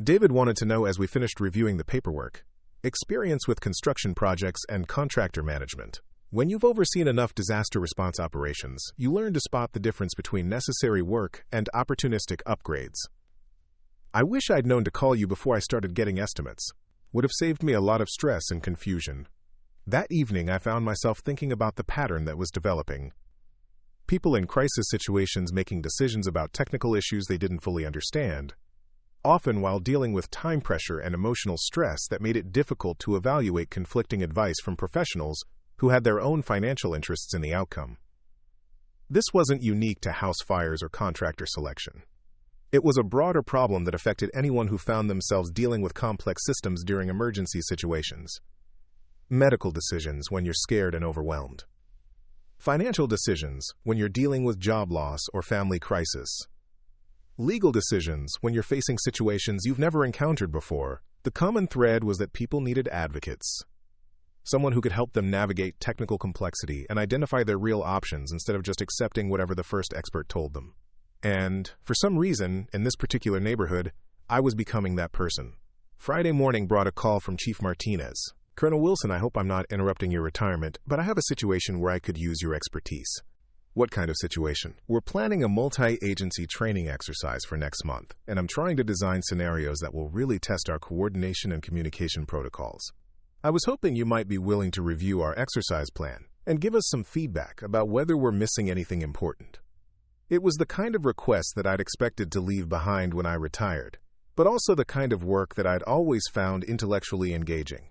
David wanted to know as we finished reviewing the paperwork. Experience with construction projects and contractor management. When you've overseen enough disaster response operations, you learn to spot the difference between necessary work and opportunistic upgrades. "I wish I'd known to call you before I started getting estimates. Would have saved me a lot of stress and confusion." That evening, I found myself thinking about the pattern that was developing. People in crisis situations making decisions about technical issues they didn't fully understand, often while dealing with time pressure and emotional stress that made it difficult to evaluate conflicting advice from professionals who had their own financial interests in the outcome. This wasn't unique to house fires or contractor selection. It was a broader problem that affected anyone who found themselves dealing with complex systems during emergency situations. Medical decisions when you're scared and overwhelmed. Financial decisions when you're dealing with job loss or family crisis. Legal decisions when you're facing situations you've never encountered before. The common thread was that people needed advocates. Someone who could help them navigate technical complexity and identify their real options instead of just accepting whatever the first expert told them. And, for some reason, in this particular neighborhood, I was becoming that person. Friday morning brought a call from Chief Martinez. "Colonel Wilson, I hope I'm not interrupting your retirement, but I have a situation where I could use your expertise." "What kind of situation?" "We're planning a multi-agency training exercise for next month, and I'm trying to design scenarios that will really test our coordination and communication protocols. I was hoping you might be willing to review our exercise plan and give us some feedback about whether we're missing anything important." It was the kind of request that I'd expected to leave behind when I retired, but also the kind of work that I'd always found intellectually engaging.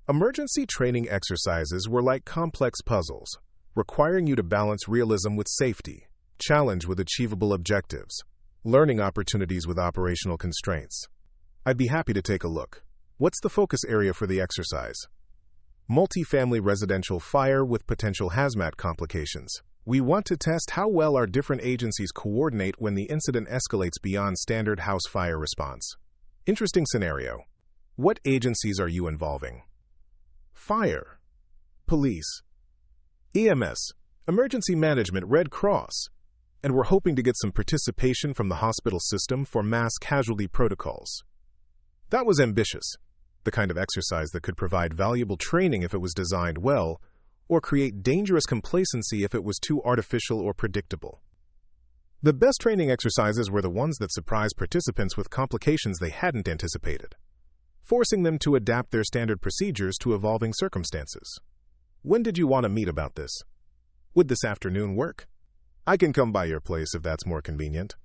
Emergency training exercises were like complex puzzles, requiring you to balance realism with safety, challenge with achievable objectives, learning opportunities with operational constraints. I'd be happy to take a look. What's the focus area for the exercise? Multifamily residential fire with potential hazmat complications. We want to test how well our different agencies coordinate when the incident escalates beyond standard house fire response. Interesting scenario. What agencies are you involving? Fire, police, EMS, emergency management, Red Cross, and we're hoping to get some participation from the hospital system for mass casualty protocols. That was ambitious, the kind of exercise that could provide valuable training if it was designed well, or create dangerous complacency if it was too artificial or predictable. The best training exercises were the ones that surprised participants with complications they hadn't anticipated, forcing them to adapt their standard procedures to evolving circumstances. When did you want to meet about this? Would this afternoon work? I can come by your place if that's more convenient.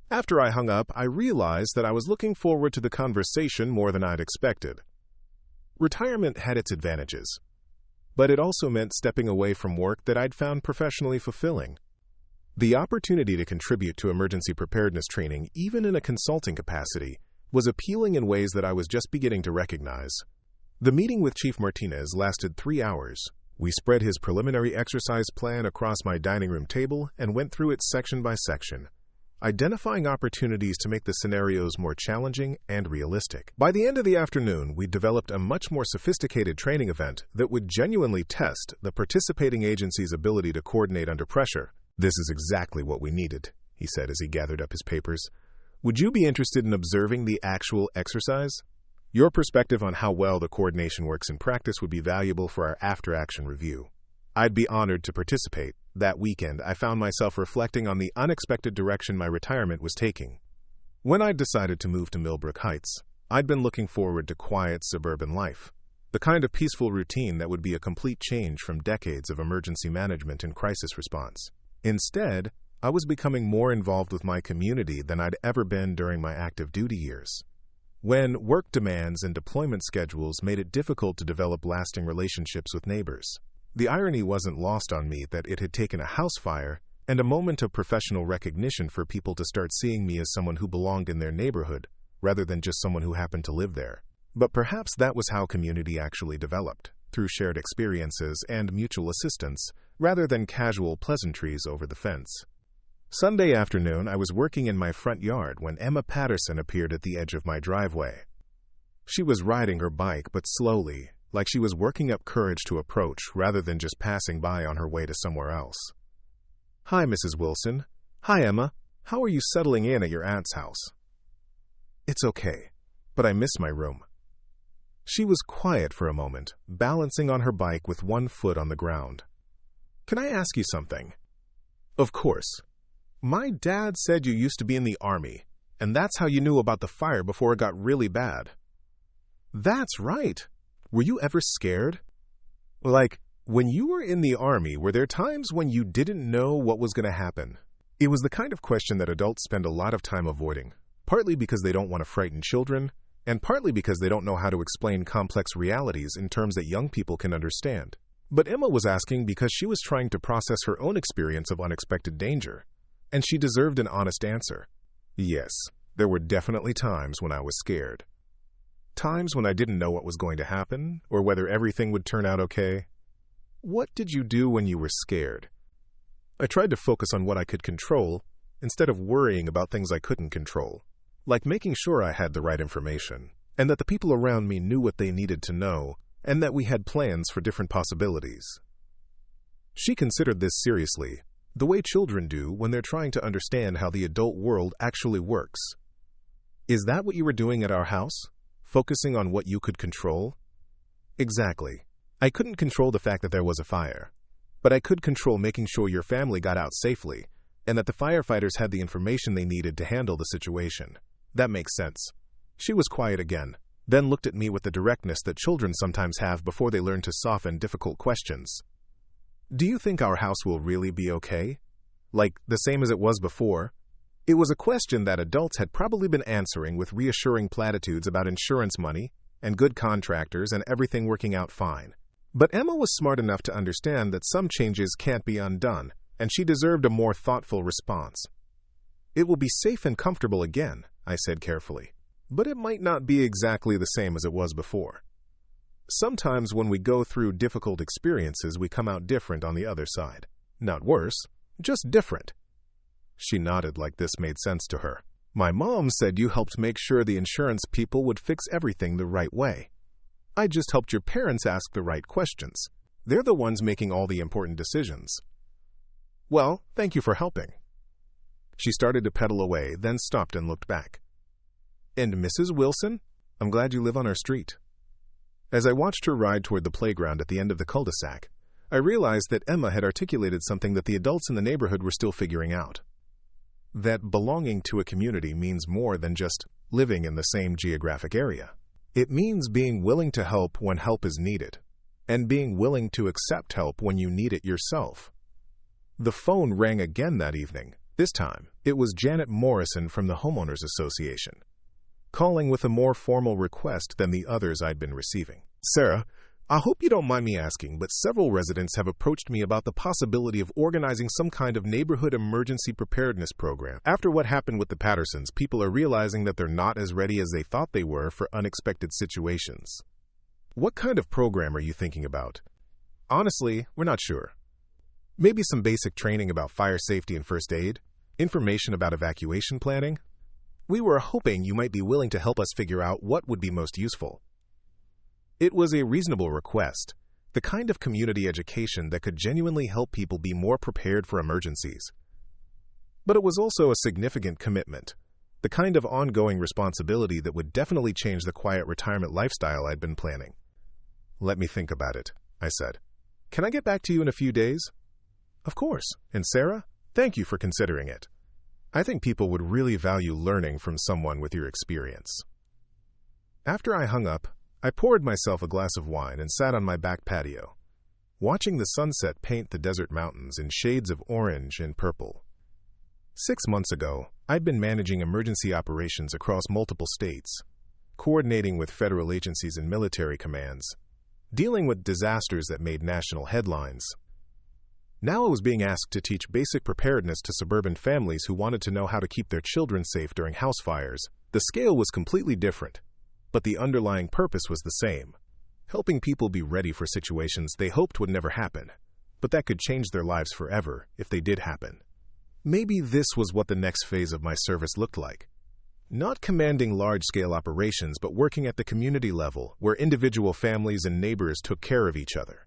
After I hung up, I realized that I was looking forward to the conversation more than I'd expected. Retirement had its advantages, but it also meant stepping away from work that I'd found professionally fulfilling. The opportunity to contribute to emergency preparedness training, even in a consulting capacity, was appealing in ways that I was just beginning to recognize. The meeting with Chief Martinez lasted 3 hours. We spread his preliminary exercise plan across my dining room table and went through it section by section, identifying opportunities to make the scenarios more challenging and realistic. By the end of the afternoon, we developed a much more sophisticated training event that would genuinely test the participating agency's ability to coordinate under pressure. "This is exactly what we needed," he said as he gathered up his papers. "Would you be interested in observing the actual exercise? Your perspective on how well the coordination works in practice would be valuable for our after-action review." I'd be honored to participate. That weekend, I found myself reflecting on the unexpected direction my retirement was taking. When I'd decided to move to Millbrook Heights, I'd been looking forward to quiet suburban life, the kind of peaceful routine that would be a complete change from decades of emergency management and crisis response. Instead, I was becoming more involved with my community than I'd ever been during my active duty years. When work demands and deployment schedules made it difficult to develop lasting relationships with neighbors. The irony wasn't lost on me that it had taken a house fire and a moment of professional recognition for people to start seeing me as someone who belonged in their neighborhood, rather than just someone who happened to live there. But perhaps that was how community actually developed, through shared experiences and mutual assistance, rather than casual pleasantries over the fence. Sunday afternoon, I was working in my front yard when Emma Patterson appeared at the edge of my driveway. She was riding her bike, but slowly, like she was working up courage to approach rather than just passing by on her way to somewhere else. "Hi, Mrs. Wilson." "Hi, Emma. How are you settling in at your aunt's house?" "It's okay, but I miss my room." She was quiet for a moment, balancing on her bike with one foot on the ground. "Can I ask you something?" "Of course. My dad said you used to be in the Army, and that's how you knew about the fire before it got really bad." "That's right. Were you ever scared?" "Like, when you were in the Army, were there times when you didn't know what was going to happen?" It was the kind of question that adults spend a lot of time avoiding, partly because they don't want to frighten children, and partly because they don't know how to explain complex realities in terms that young people can understand. But Emma was asking because she was trying to process her own experience of unexpected danger, and she deserved an honest answer. Yes, there were definitely times when I was scared. Times when I didn't know what was going to happen, or whether everything would turn out okay. What did you do when you were scared? I tried to focus on what I could control, instead of worrying about things I couldn't control, like making sure I had the right information, and that the people around me knew what they needed to know, and that we had plans for different possibilities. She considered this seriously, the way children do when they're trying to understand how the adult world actually works. Is that what you were doing at our house? Focusing on what you could control? Exactly. I couldn't control the fact that there was a fire, but I could control making sure your family got out safely, and that the firefighters had the information they needed to handle the situation. That makes sense. She was quiet again, then looked at me with the directness that children sometimes have before they learn to soften difficult questions. Do you think our house will really be okay? Like, the same as it was before? It was a question that adults had probably been answering with reassuring platitudes about insurance money and good contractors and everything working out fine. But Emma was smart enough to understand that some changes can't be undone, and she deserved a more thoughtful response. It will be safe and comfortable again, I said carefully, but it might not be exactly the same as it was before. Sometimes when we go through difficult experiences, we come out different on the other side. Not worse, just different. She nodded like this made sense to her. My mom said you helped make sure the insurance people would fix everything the right way. I just helped your parents ask the right questions. They're the ones making all the important decisions. Well, thank you for helping. She started to pedal away, then stopped and looked back. And Mrs. Wilson? I'm glad you live on our street. As I watched her ride toward the playground at the end of the cul-de-sac, I realized that Emma had articulated something that the adults in the neighborhood were still figuring out. That belonging to a community means more than just living in the same geographic area. It means being willing to help when help is needed, and being willing to accept help when you need it yourself. The phone rang again that evening. This time, it was Janet Morrison from the Homeowners Association, calling with a more formal request than the others I'd been receiving. Sarah, I hope you don't mind me asking, but several residents have approached me about the possibility of organizing some kind of neighborhood emergency preparedness program. After what happened with the Pattersons, people are realizing that they're not as ready as they thought they were for unexpected situations. What kind of program are you thinking about? Honestly, we're not sure. Maybe some basic training about fire safety and first aid? Information about evacuation planning? We were hoping you might be willing to help us figure out what would be most useful. It was a reasonable request, the kind of community education that could genuinely help people be more prepared for emergencies. But it was also a significant commitment, the kind of ongoing responsibility that would definitely change the quiet retirement lifestyle I'd been planning. Let me think about it, I said. Can I get back to you in a few days? Of course. And Sarah, thank you for considering it. I think people would really value learning from someone with your experience. After I hung up, I poured myself a glass of wine and sat on my back patio, watching the sunset paint the desert mountains in shades of orange and purple. 6 months ago, I'd been managing emergency operations across multiple states, coordinating with federal agencies and military commands, dealing with disasters that made national headlines. Now I was being asked to teach basic preparedness to suburban families who wanted to know how to keep their children safe during house fires. The scale was completely different, but the underlying purpose was the same: helping people be ready for situations they hoped would never happen, but that could change their lives forever if they did happen. Maybe this was what the next phase of my service looked like. Not commanding large-scale operations, but working at the community level, where individual families and neighbors took care of each other.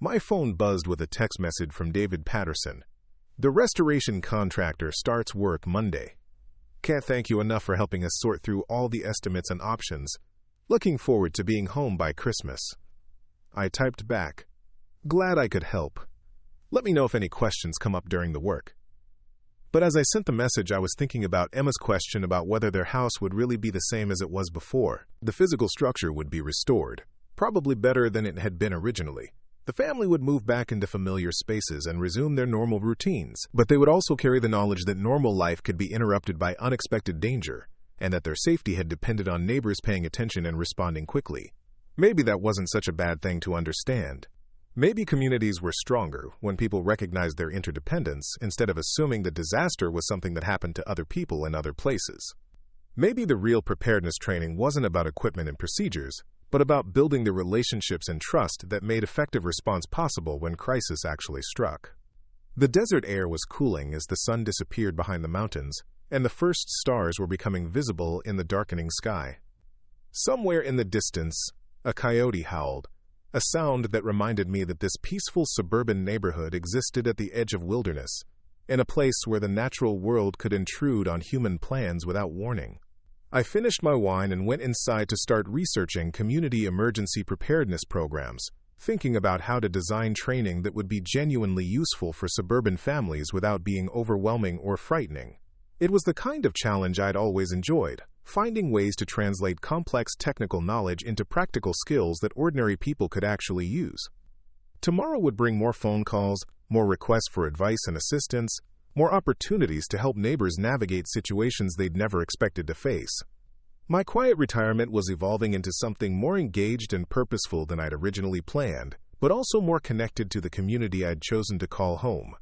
My phone buzzed with a text message from David Patterson. The restoration contractor starts work Monday. Can't thank you enough for helping us sort through all the estimates and options. Looking forward to being home by Christmas. I typed back, glad I could help. Let me know if any questions come up during the work. But as I sent the message, I was thinking about Emma's question about whether their house would really be the same as it was before. The physical structure would be restored, probably better than it had been originally. The family would move back into familiar spaces and resume their normal routines, but they would also carry the knowledge that normal life could be interrupted by unexpected danger, and that their safety had depended on neighbors paying attention and responding quickly. Maybe that wasn't such a bad thing to understand. Maybe communities were stronger when people recognized their interdependence instead of assuming the disaster was something that happened to other people in other places. Maybe the real preparedness training wasn't about equipment and procedures, but about building the relationships and trust that made effective response possible when crisis actually struck. The desert air was cooling as the sun disappeared behind the mountains, and the first stars were becoming visible in the darkening sky. Somewhere in the distance, a coyote howled, a sound that reminded me that this peaceful suburban neighborhood existed at the edge of wilderness, in a place where the natural world could intrude on human plans without warning. I finished my wine and went inside to start researching community emergency preparedness programs, thinking about how to design training that would be genuinely useful for suburban families without being overwhelming or frightening. It was the kind of challenge I'd always enjoyed, finding ways to translate complex technical knowledge into practical skills that ordinary people could actually use. Tomorrow would bring more phone calls, more requests for advice and assistance, more opportunities to help neighbors navigate situations they'd never expected to face. My quiet retirement was evolving into something more engaged and purposeful than I'd originally planned, but also more connected to the community I'd chosen to call home.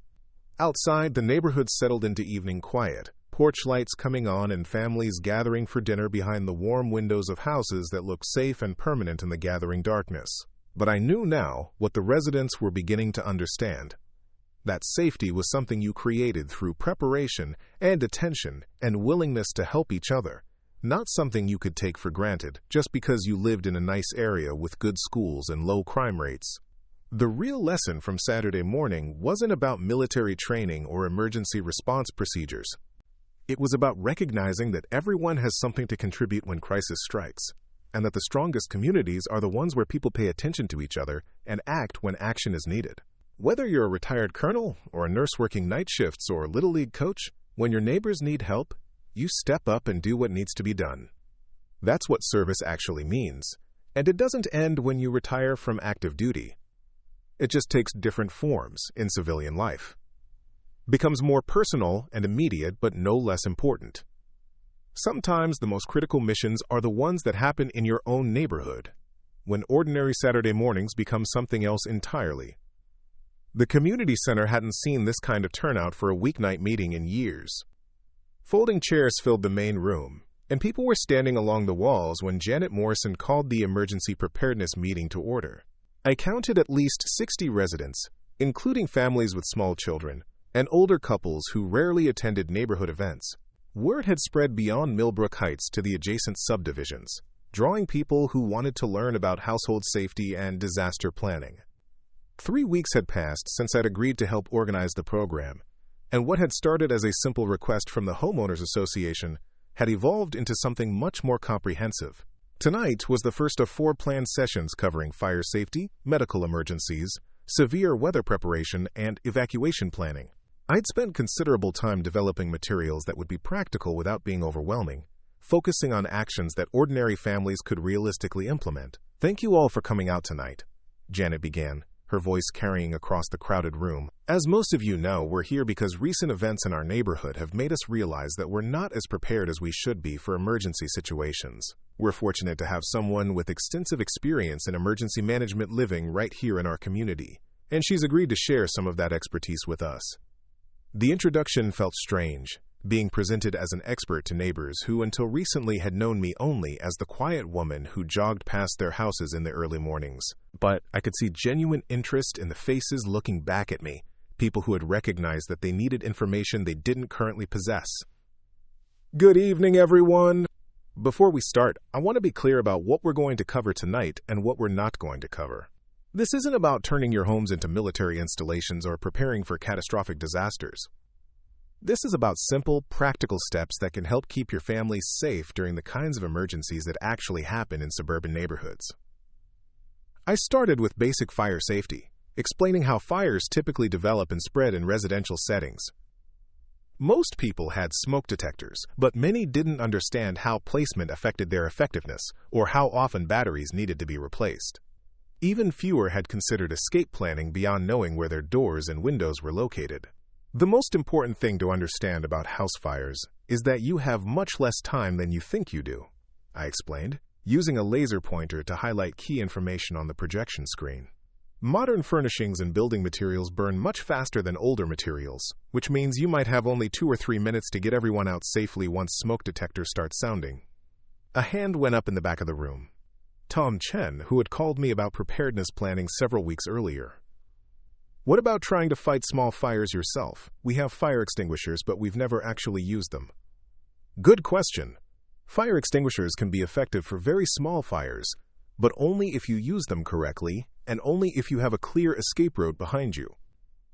Outside, the neighborhood settled into evening quiet, porch lights coming on and families gathering for dinner behind the warm windows of houses that looked safe and permanent in the gathering darkness. But I knew now what the residents were beginning to understand. That safety was something you created through preparation and attention and willingness to help each other, not something you could take for granted just because you lived in a nice area with good schools and low crime rates. The real lesson from Saturday morning wasn't about military training or emergency response procedures. It was about recognizing that everyone has something to contribute when crisis strikes, and that the strongest communities are the ones where people pay attention to each other and act when action is needed. Whether you're a retired colonel or a nurse working night shifts or a little league coach, when your neighbors need help, you step up and do what needs to be done. That's what service actually means, and it doesn't end when you retire from active duty. It just takes different forms in civilian life. Becomes more personal and immediate, but no less important. Sometimes the most critical missions are the ones that happen in your own neighborhood, when ordinary Saturday mornings become something else entirely. The community center hadn't seen this kind of turnout for a weeknight meeting in years. Folding chairs filled the main room, and people were standing along the walls when Janet Morrison called the emergency preparedness meeting to order. I counted at least 60 residents, including families with small children, and older couples who rarely attended neighborhood events. Word had spread beyond Millbrook Heights to the adjacent subdivisions, drawing people who wanted to learn about household safety and disaster planning. 3 weeks had passed since I'd agreed to help organize the program, and what had started as a simple request from the Homeowners Association had evolved into something much more comprehensive. Tonight was the first of 4 planned sessions covering fire safety, medical emergencies, severe weather preparation, and evacuation planning. I'd spent considerable time developing materials that would be practical without being overwhelming, focusing on actions that ordinary families could realistically implement. "Thank you all for coming out tonight," Janet began, her voice carrying across the crowded room. "As most of you know, we're here because recent events in our neighborhood have made us realize that we're not as prepared as we should be for emergency situations. We're fortunate to have someone with extensive experience in emergency management living right here in our community, and she's agreed to share some of that expertise with us." The introduction felt strange, being presented as an expert to neighbors who until recently had known me only as the quiet woman who jogged past their houses in the early mornings. But I could see genuine interest in the faces looking back at me, people who had recognized that they needed information they didn't currently possess. "Good evening, everyone. Before we start, I want to be clear about what we're going to cover tonight and what we're not going to cover. This isn't about turning your homes into military installations or preparing for catastrophic disasters. This is about simple, practical steps that can help keep your family safe during the kinds of emergencies that actually happen in suburban neighborhoods." I started with basic fire safety, explaining how fires typically develop and spread in residential settings. Most people had smoke detectors, but many didn't understand how placement affected their effectiveness or how often batteries needed to be replaced. Even fewer had considered escape planning beyond knowing where their doors and windows were located. "The most important thing to understand about house fires is that you have much less time than you think you do," I explained, using a laser pointer to highlight key information on the projection screen. Modern furnishings and building materials burn much faster than older materials, which means you might have only 2 or 3 minutes to get everyone out safely once smoke detectors start sounding. A hand went up in the back of the room. Tom Chen, who had called me about preparedness planning several weeks earlier. What about trying to fight small fires yourself? We have fire extinguishers, but we've never actually used them. Good question. Fire extinguishers can be effective for very small fires, but only if you use them correctly and only if you have a clear escape road behind you.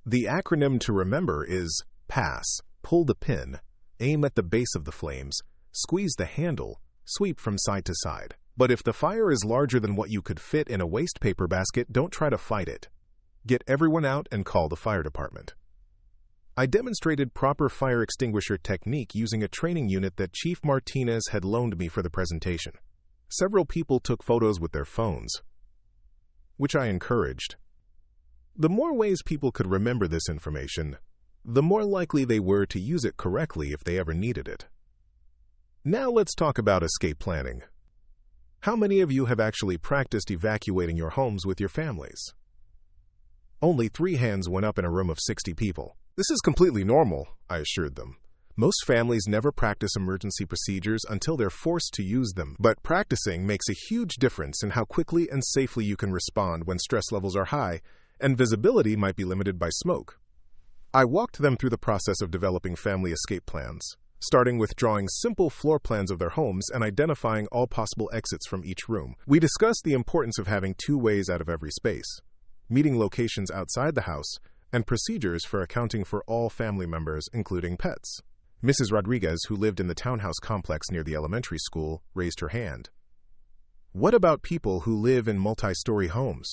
The acronym to remember is PASS. Pull the pin, aim at the base of the flames, squeeze the handle, sweep from side to side. But if the fire is larger than what you could fit in a waste paper basket, don't try to fight it. Get everyone out and call the fire department. I demonstrated proper fire extinguisher technique using a training unit that Chief Martinez had loaned me for the presentation. Several people took photos with their phones, which I encouraged. The more ways people could remember this information, the more likely they were to use it correctly if they ever needed it. Now let's talk about escape planning. How many of you have actually practiced evacuating your homes with your families? Only 3 hands went up in a room of 60 people. This is completely normal, I assured them. Most families never practice emergency procedures until they're forced to use them, but practicing makes a huge difference in how quickly and safely you can respond when stress levels are high and visibility might be limited by smoke. I walked them through the process of developing family escape plans, starting with drawing simple floor plans of their homes and identifying all possible exits from each room. We discussed the importance of having 2 ways out of every space, meeting locations outside the house, and procedures for accounting for all family members, including pets. Mrs. Rodriguez, who lived in the townhouse complex near the elementary school, raised her hand. What about people who live in multi-story homes?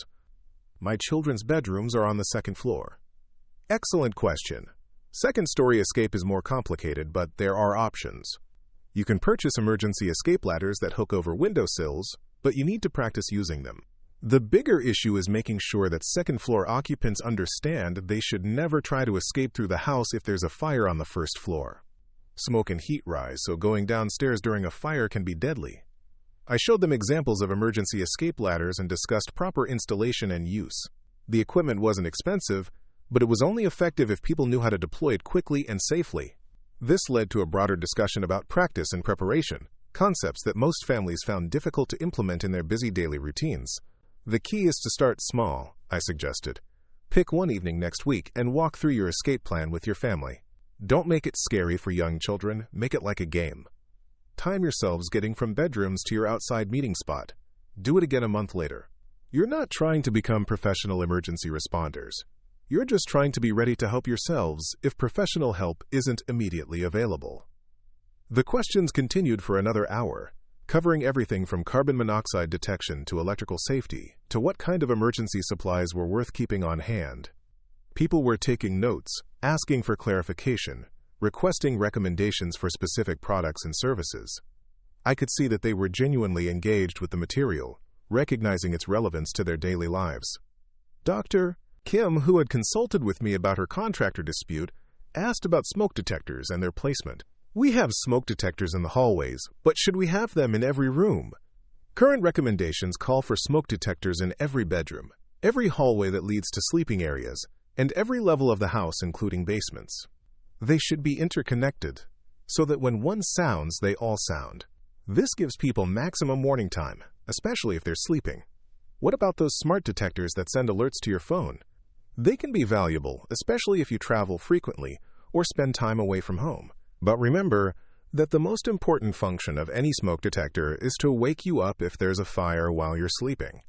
My children's bedrooms are on the 2nd floor. Excellent question. 2nd-story escape is more complicated, but there are options. You can purchase emergency escape ladders that hook over windowsills, but you need to practice using them. The bigger issue is making sure that 2nd-floor occupants understand they should never try to escape through the house if there's a fire on the 1st floor. Smoke and heat rise, so going downstairs during a fire can be deadly. I showed them examples of emergency escape ladders and discussed proper installation and use. The equipment wasn't expensive, but it was only effective if people knew how to deploy it quickly and safely. This led to a broader discussion about practice and preparation, concepts that most families found difficult to implement in their busy daily routines. The key is to start small, I suggested. Pick one evening next week and walk through your escape plan with your family. Don't make it scary for young children, make it like a game. Time yourselves getting from bedrooms to your outside meeting spot. Do it again a month later. You're not trying to become professional emergency responders. You're just trying to be ready to help yourselves if professional help isn't immediately available. The questions continued for another hour, covering everything from carbon monoxide detection to electrical safety, to what kind of emergency supplies were worth keeping on hand. People were taking notes, asking for clarification, requesting recommendations for specific products and services. I could see that they were genuinely engaged with the material, recognizing its relevance to their daily lives. Dr. Kim, who had consulted with me about her contractor dispute, asked about smoke detectors and their placement. We have smoke detectors in the hallways, but should we have them in every room? Current recommendations call for smoke detectors in every bedroom, every hallway that leads to sleeping areas, and every level of the house, including basements. They should be interconnected, so that when one sounds, they all sound. This gives people maximum warning time, especially if they're sleeping. What about those smart detectors that send alerts to your phone? They can be valuable, especially if you travel frequently or spend time away from home. But remember that the most important function of any smoke detector is to wake you up if there's a fire while you're sleeping.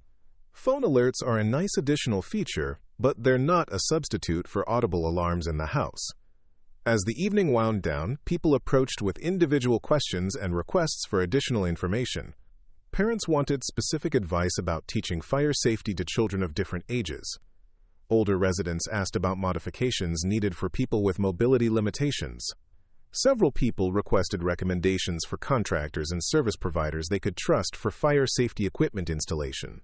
Phone alerts are a nice additional feature, but they're not a substitute for audible alarms in the house. As the evening wound down, people approached with individual questions and requests for additional information. Parents wanted specific advice about teaching fire safety to children of different ages. Older residents asked about modifications needed for people with mobility limitations. Several people requested recommendations for contractors and service providers they could trust for fire safety equipment installation.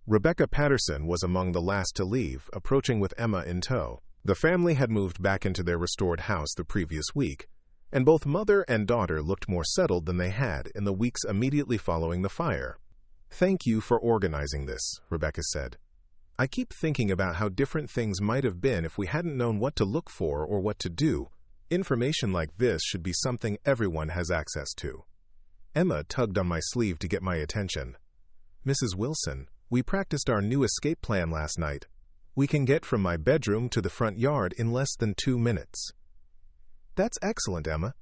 Rebecca Patterson was among the last to leave, approaching with Emma in tow. The family had moved back into their restored house the previous week, and both mother and daughter looked more settled than they had in the weeks immediately following the fire. "Thank you for organizing this," Rebecca said. I keep thinking about how different things might have been if we hadn't known what to look for or what to do. Information like this should be something everyone has access to. Emma tugged on my sleeve to get my attention. Mrs. Wilson, we practiced our new escape plan last night. We can get from my bedroom to the front yard in less than 2 minutes. That's excellent, Emma.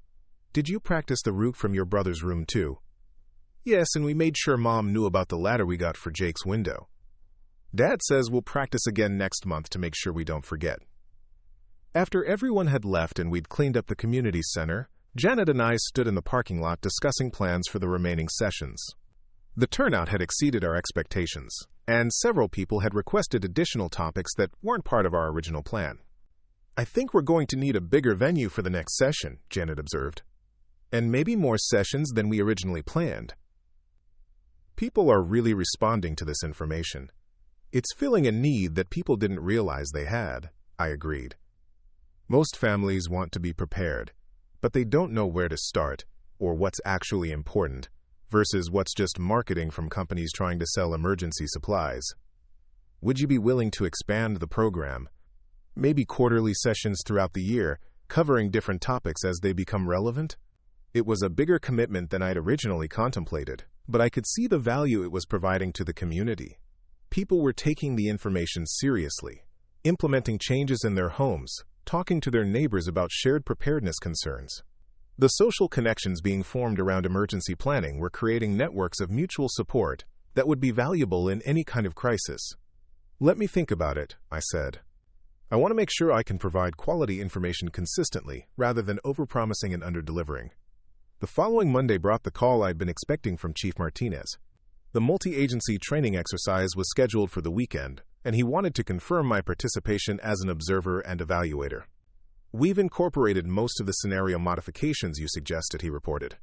Did you practice the route from your brother's room too? Yes, and we made sure Mom knew about the ladder we got for Jake's window. Dad says we'll practice again next month to make sure we don't forget. After everyone had left and we'd cleaned up the community center, Janet and I stood in the parking lot discussing plans for the remaining sessions. The turnout had exceeded our expectations, and several people had requested additional topics that weren't part of our original plan. I think we're going to need a bigger venue for the next session, Janet observed. And maybe more sessions than we originally planned. People are really responding to this information. It's filling a need that people didn't realize they had, I agreed. Most families want to be prepared, but they don't know where to start or what's actually important versus what's just marketing from companies trying to sell emergency supplies. Would you be willing to expand the program? Maybe quarterly sessions throughout the year, covering different topics as they become relevant? It was a bigger commitment than I'd originally contemplated, but I could see the value it was providing to the community. People were taking the information seriously, implementing changes in their homes, talking to their neighbors about shared preparedness concerns. The social connections being formed around emergency planning were creating networks of mutual support that would be valuable in any kind of crisis. Let me think about it, I said. I want to make sure I can provide quality information consistently rather than overpromising and underdelivering. The following Monday brought the call I'd been expecting from Chief Martinez. The multi-agency training exercise was scheduled for the weekend, and he wanted to confirm my participation as an observer and evaluator. We've incorporated most of the scenario modifications you suggested, he reported.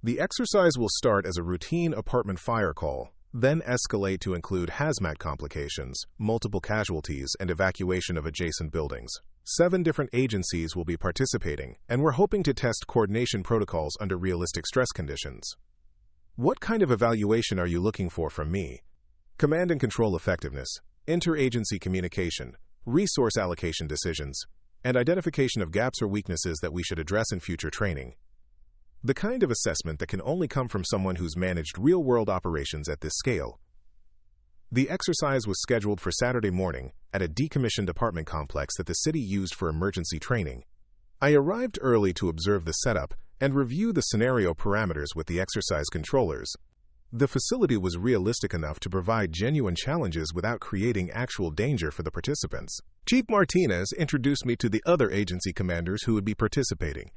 The exercise will start as a routine apartment fire call, then escalate to include hazmat complications, multiple casualties, and evacuation of adjacent buildings. 7 different agencies will be participating, and we're hoping to test coordination protocols under realistic stress conditions. What kind of evaluation are you looking for from me? Command and control effectiveness, interagency communication, resource allocation decisions, and identification of gaps or weaknesses that we should address in future training. The kind of assessment that can only come from someone who's managed real-world operations at this scale. The exercise was scheduled for Saturday morning at a decommissioned apartment complex that the city used for emergency training. I arrived early to observe the setup and review the scenario parameters with the exercise controllers. The facility was realistic enough to provide genuine challenges without creating actual danger for the participants. Chief Martinez introduced me to the other agency commanders who would be participating: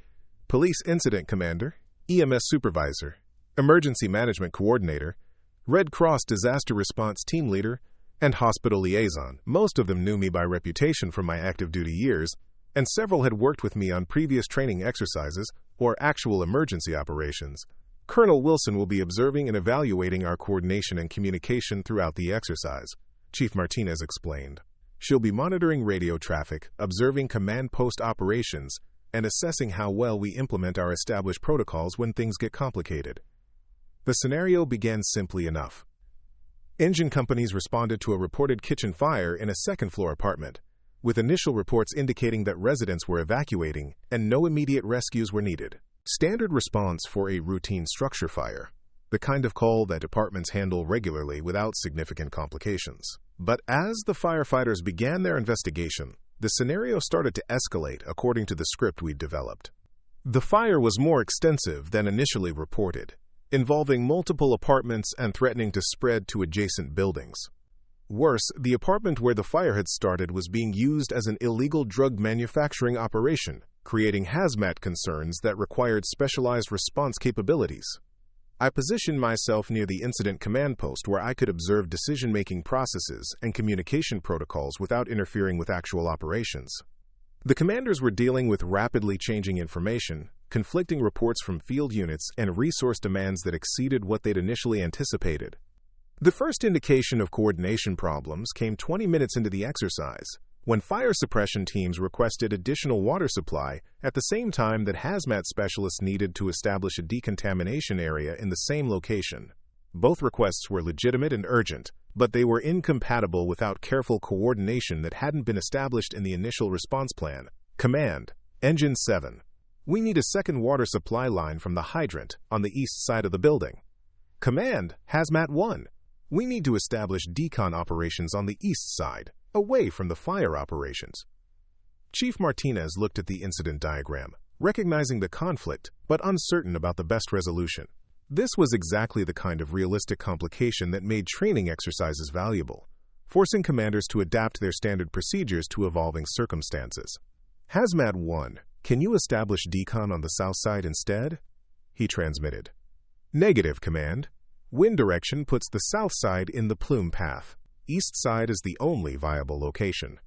Police Incident Commander, EMS Supervisor, Emergency Management Coordinator, Red Cross Disaster Response Team Leader, and Hospital Liaison. Most of them knew me by reputation from my active duty years, and several had worked with me on previous training exercises or actual emergency operations. Colonel Wilson will be observing and evaluating our coordination and communication throughout the exercise, Chief Martinez explained. She'll be monitoring radio traffic, observing command post operations, and assessing how well we implement our established protocols when things get complicated. The scenario began simply enough. Engine companies responded to a reported kitchen fire in a second-floor apartment, with initial reports indicating that residents were evacuating and no immediate rescues were needed. Standard response for a routine structure fire, the kind of call that departments handle regularly without significant complications. But as the firefighters began their investigation, the scenario started to escalate according to the script we'd developed. The fire was more extensive than initially reported, involving multiple apartments and threatening to spread to adjacent buildings. Worse, the apartment where the fire had started was being used as an illegal drug manufacturing operation, creating hazmat concerns that required specialized response capabilities. I positioned myself near the incident command post where I could observe decision-making processes and communication protocols without interfering with actual operations. The commanders were dealing with rapidly changing information, conflicting reports from field units, and resource demands that exceeded what they'd initially anticipated. The first indication of coordination problems came 20 minutes into the exercise, when fire suppression teams requested additional water supply at the same time that hazmat specialists needed to establish a decontamination area in the same location. Both requests were legitimate and urgent, but they were incompatible without careful coordination that hadn't been established in the initial response plan. Command, Engine 7. We need a second water supply line from the hydrant on the east side of the building. Command, Hazmat 1. We need to establish decon operations on the east side, away from the fire operations. Chief Martinez looked at the incident diagram, recognizing the conflict, but uncertain about the best resolution. This was exactly the kind of realistic complication that made training exercises valuable, forcing commanders to adapt their standard procedures to evolving circumstances. Hazmat 1, can you establish decon on the south side instead? He transmitted. Negative, Command. Wind direction puts the south side in the plume path. East side is the only viable location.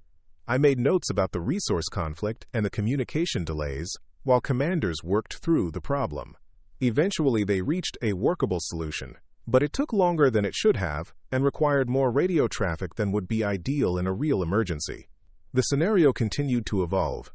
I made notes about the resource conflict and the communication delays while commanders worked through the problem. Eventually, they reached a workable solution, but it took longer than it should have and required more radio traffic than would be ideal in a real emergency. The scenario continued to evolve,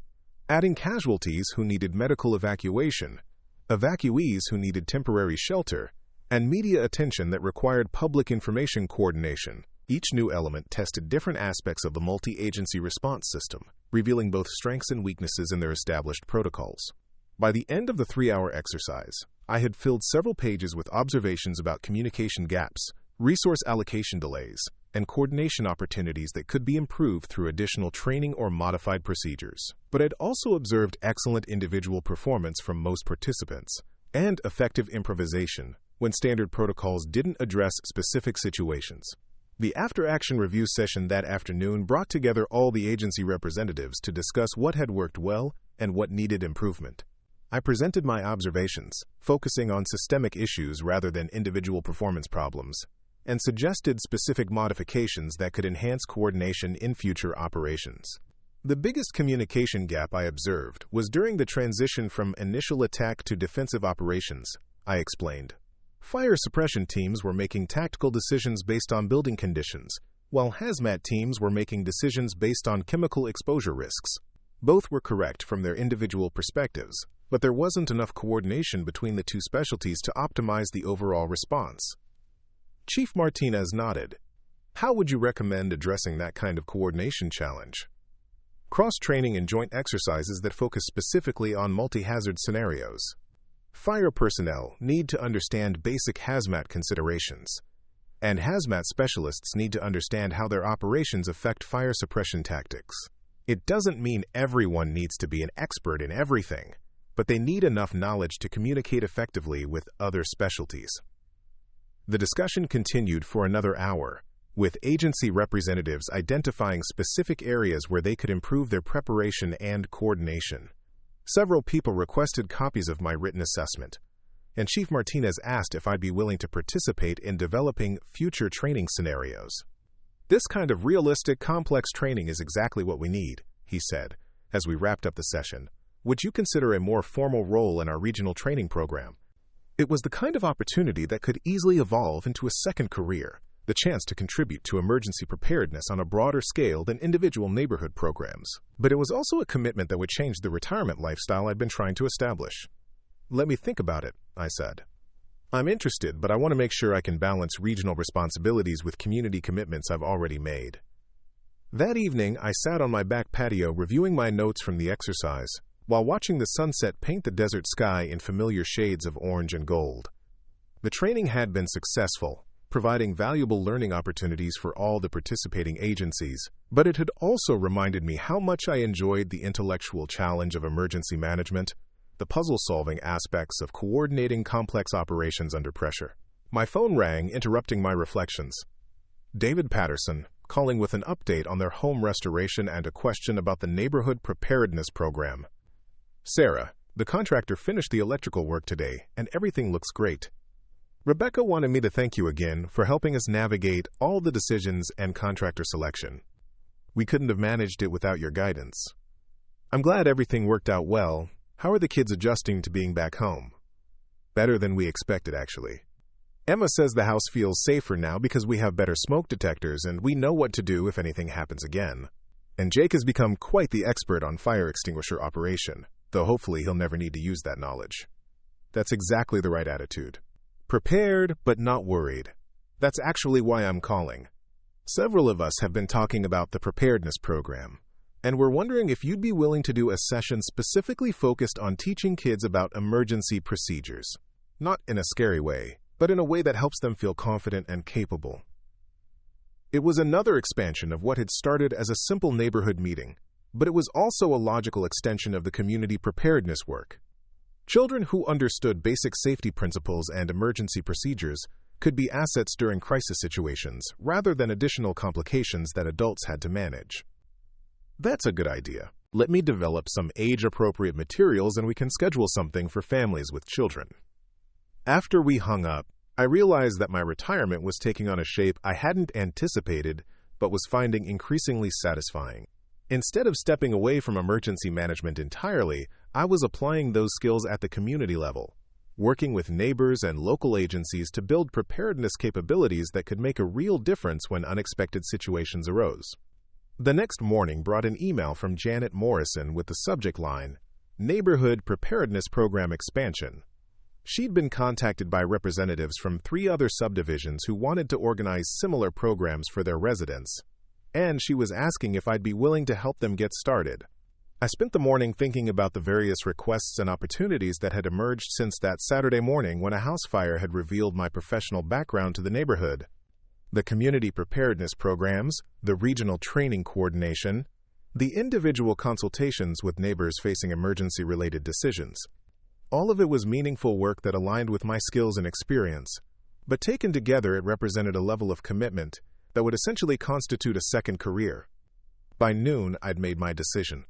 adding casualties who needed medical evacuation, evacuees who needed temporary shelter, and media attention that required public information coordination. Each new element tested different aspects of the multi-agency response system, revealing both strengths and weaknesses in their established protocols. By the end of the 3-hour exercise, I had filled several pages with observations about communication gaps, resource allocation delays, and coordination opportunities that could be improved through additional training or modified procedures. But I'd also observed excellent individual performance from most participants and effective improvisation when standard protocols didn't address specific situations. The after-action review session that afternoon brought together all the agency representatives to discuss what had worked well and what needed improvement. I presented my observations, focusing on systemic issues rather than individual performance problems, and suggested specific modifications that could enhance coordination in future operations. The biggest communication gap I observed was during the transition from initial attack to defensive operations, I explained. Fire suppression teams were making tactical decisions based on building conditions, while hazmat teams were making decisions based on chemical exposure risks. Both were correct from their individual perspectives, but there wasn't enough coordination between the two specialties to optimize the overall response. Chief Martinez nodded. How would you recommend addressing that kind of coordination challenge? Cross-training and joint exercises that focus specifically on multi-hazard scenarios. Fire personnel need to understand basic hazmat considerations, and hazmat specialists need to understand how their operations affect fire suppression tactics. It doesn't mean everyone needs to be an expert in everything, but they need enough knowledge to communicate effectively with other specialties. The discussion continued for another hour, with agency representatives identifying specific areas where they could improve their preparation and coordination. Several people requested copies of my written assessment, and Chief Martinez asked if I'd be willing to participate in developing future training scenarios. This kind of realistic, complex training is exactly what we need, he said, as we wrapped up the session. Would you consider a more formal role in our regional training program? It was the kind of opportunity that could easily evolve into a second career, the chance to contribute to emergency preparedness on a broader scale than individual neighborhood programs. But it was also a commitment that would change the retirement lifestyle I'd been trying to establish. Let me think about it, I said. I'm interested, but I want to make sure I can balance regional responsibilities with community commitments I've already made. That evening, I sat on my back patio reviewing my notes from the exercise, while watching the sunset paint the desert sky in familiar shades of orange and gold. The training had been successful, providing valuable learning opportunities for all the participating agencies, but it had also reminded me how much I enjoyed the intellectual challenge of emergency management, the puzzle-solving aspects of coordinating complex operations under pressure. My phone rang, interrupting my reflections. David Patterson, calling with an update on their home restoration and a question about the neighborhood preparedness program. Sarah, the contractor finished the electrical work today, and everything looks great. Rebecca wanted me to thank you again for helping us navigate all the decisions and contractor selection. We couldn't have managed it without your guidance. I'm glad everything worked out well. How are the kids adjusting to being back home? Better than we expected, actually. Emma says the house feels safer now because we have better smoke detectors and we know what to do if anything happens again. And Jake has become quite the expert on fire extinguisher operation, though hopefully he'll never need to use that knowledge. That's exactly the right attitude. Prepared, but not worried. That's actually why I'm calling. Several of us have been talking about the preparedness program, and we're wondering if you'd be willing to do a session specifically focused on teaching kids about emergency procedures. Not in a scary way, but in a way that helps them feel confident and capable. It was another expansion of what had started as a simple neighborhood meeting, but it was also a logical extension of the community preparedness work. Children who understood basic safety principles and emergency procedures could be assets during crisis situations rather than additional complications that adults had to manage. That's a good idea. Let me develop some age-appropriate materials and we can schedule something for families with children. After we hung up, I realized that my retirement was taking on a shape I hadn't anticipated but was finding increasingly satisfying. Instead of stepping away from emergency management entirely, I was applying those skills at the community level, working with neighbors and local agencies to build preparedness capabilities that could make a real difference when unexpected situations arose. The next morning brought an email from Janet Morrison with the subject line, Neighborhood Preparedness Program Expansion. She'd been contacted by representatives from 3 other subdivisions who wanted to organize similar programs for their residents, and she was asking if I'd be willing to help them get started. I spent the morning thinking about the various requests and opportunities that had emerged since that Saturday morning when a house fire had revealed my professional background to the neighborhood. The community preparedness programs, the regional training coordination, the individual consultations with neighbors facing emergency-related decisions. All of it was meaningful work that aligned with my skills and experience, but taken together it represented a level of commitment that would essentially constitute a second career. By noon, I'd made my decision.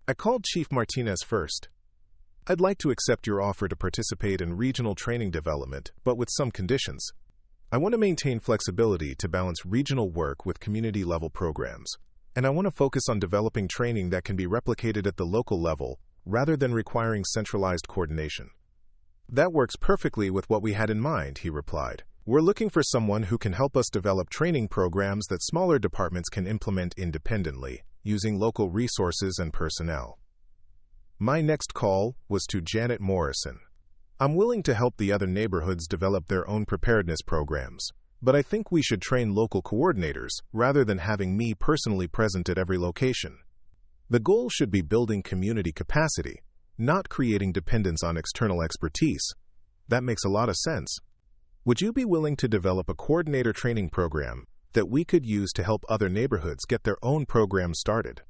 I called Chief Martinez first. I'd like to accept your offer to participate in regional training development, but with some conditions. I want to maintain flexibility to balance regional work with community-level programs, and I want to focus on developing training that can be replicated at the local level rather than requiring centralized coordination. That works perfectly with what we had in mind, he replied. We're looking for someone who can help us develop training programs that smaller departments can implement independently, using local resources and personnel. My next call was to Janet Morrison. I'm willing to help the other neighborhoods develop their own preparedness programs, but I think we should train local coordinators rather than having me personally present at every location. The goal should be building community capacity, not creating dependence on external expertise. That makes a lot of sense. Would you be willing to develop a coordinator training program that we could use to help other neighborhoods get their own programs started?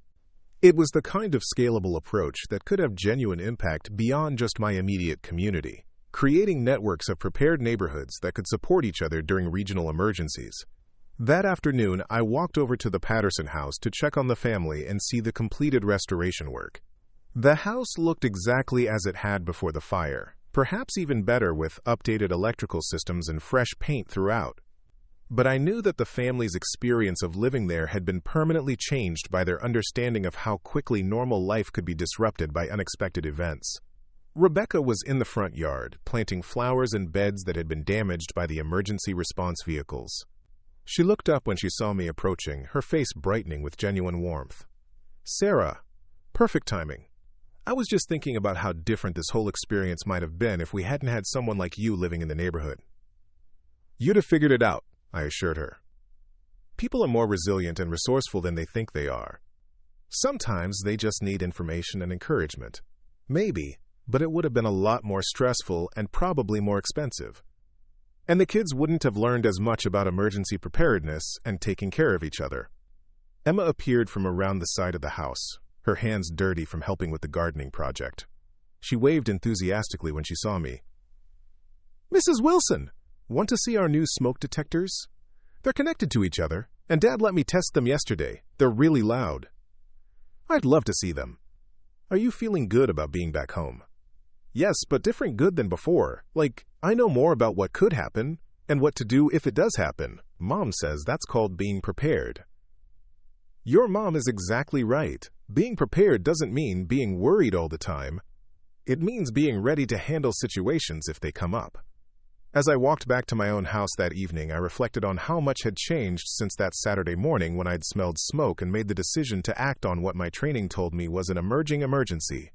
It was the kind of scalable approach that could have genuine impact beyond just my immediate community, creating networks of prepared neighborhoods that could support each other during regional emergencies. That afternoon, I walked over to the Patterson house to check on the family and see the completed restoration work. The house looked exactly as it had before the fire, perhaps even better with updated electrical systems and fresh paint throughout. But I knew that the family's experience of living there had been permanently changed by their understanding of how quickly normal life could be disrupted by unexpected events. Rebecca was in the front yard, planting flowers in beds that had been damaged by the emergency response vehicles. She looked up when she saw me approaching, her face brightening with genuine warmth. Sarah, perfect timing. I was just thinking about how different this whole experience might have been if we hadn't had someone like you living in the neighborhood. You'd have figured it out, I assured her. People are more resilient and resourceful than they think they are. Sometimes they just need information and encouragement. Maybe, but it would have been a lot more stressful and probably more expensive. And the kids wouldn't have learned as much about emergency preparedness and taking care of each other. Emma appeared from around the side of the house, her hands dirty from helping with the gardening project. She waved enthusiastically when she saw me. Mrs. Wilson, want to see our new smoke detectors? They're connected to each other, and Dad let me test them yesterday. They're really loud. I'd love to see them. Are you feeling good about being back home? Yes, but different good than before. Like, I know more about what could happen and what to do if it does happen. Mom says that's called being prepared. Your mom is exactly right. Being prepared doesn't mean being worried all the time. It means being ready to handle situations if they come up. As I walked back to my own house that evening, I reflected on how much had changed since that Saturday morning when I'd smelled smoke and made the decision to act on what my training told me was an emerging emergency.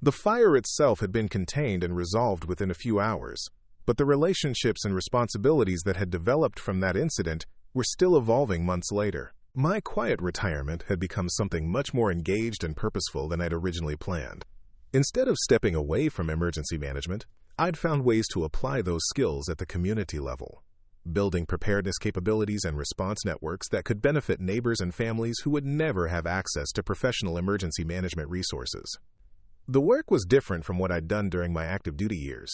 The fire itself had been contained and resolved within a few hours, But the relationships and responsibilities that had developed from that incident were still evolving months later. My quiet retirement had become something much more engaged and purposeful than I'd originally planned. Instead of stepping away from emergency management, I'd found ways to apply those skills at the community level, building preparedness capabilities and response networks that could benefit neighbors and families who would never have access to professional emergency management resources. The work was different from what I'd done during my active duty years.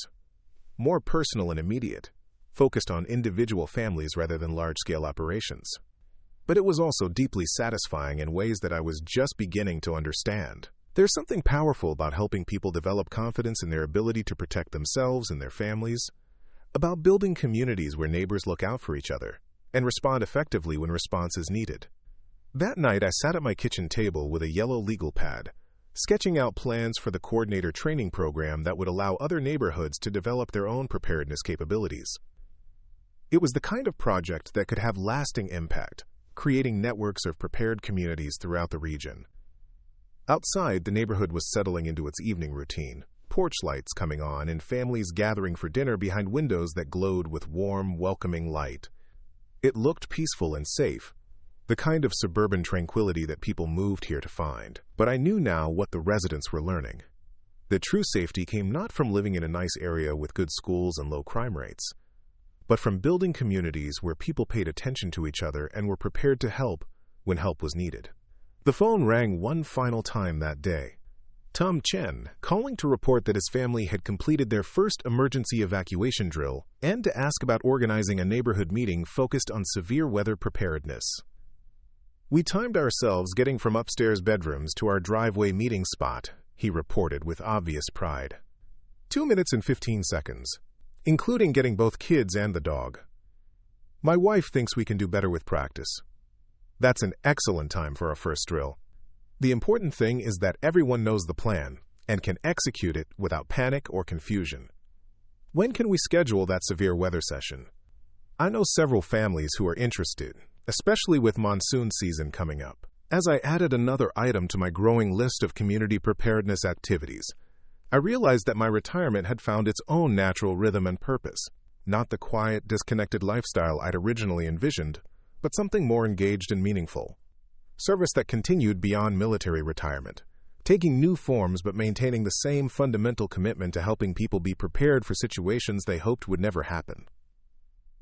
More personal and immediate, focused on individual families rather than large-scale operations. But it was also deeply satisfying in ways that I was just beginning to understand. There's something powerful about helping people develop confidence in their ability to protect themselves and their families, about building communities where neighbors look out for each other and respond effectively when response is needed. That night, I sat at my kitchen table with a yellow legal pad, sketching out plans for the coordinator training program that would allow other neighborhoods to develop their own preparedness capabilities. It was the kind of project that could have lasting impact, creating networks of prepared communities throughout the region. Outside, the neighborhood was settling into its evening routine, porch lights coming on and families gathering for dinner behind windows that glowed with warm, welcoming light. It looked peaceful and safe, the kind of suburban tranquility that people moved here to find. But I knew now what the residents were learning. That true safety came not from living in a nice area with good schools and low crime rates, but from building communities where people paid attention to each other and were prepared to help when help was needed. The phone rang one final time that day. Tom Chen, calling to report that his family had completed their first emergency evacuation drill and to ask about organizing a neighborhood meeting focused on severe weather preparedness. We timed ourselves getting from upstairs bedrooms to our driveway meeting spot, he reported with obvious pride. 2 minutes and 15 seconds, including getting both kids and the dog. My wife thinks we can do better with practice. That's an excellent time for our first drill. The important thing is that everyone knows the plan and can execute it without panic or confusion. When can we schedule that severe weather session? I know several families who are interested, especially with monsoon season coming up. As I added another item to my growing list of community preparedness activities, I realized that my retirement had found its own natural rhythm and purpose, not the quiet, disconnected lifestyle I'd originally envisioned, but something more engaged and meaningful. Service that continued beyond military retirement, taking new forms but maintaining the same fundamental commitment to helping people be prepared for situations they hoped would never happen.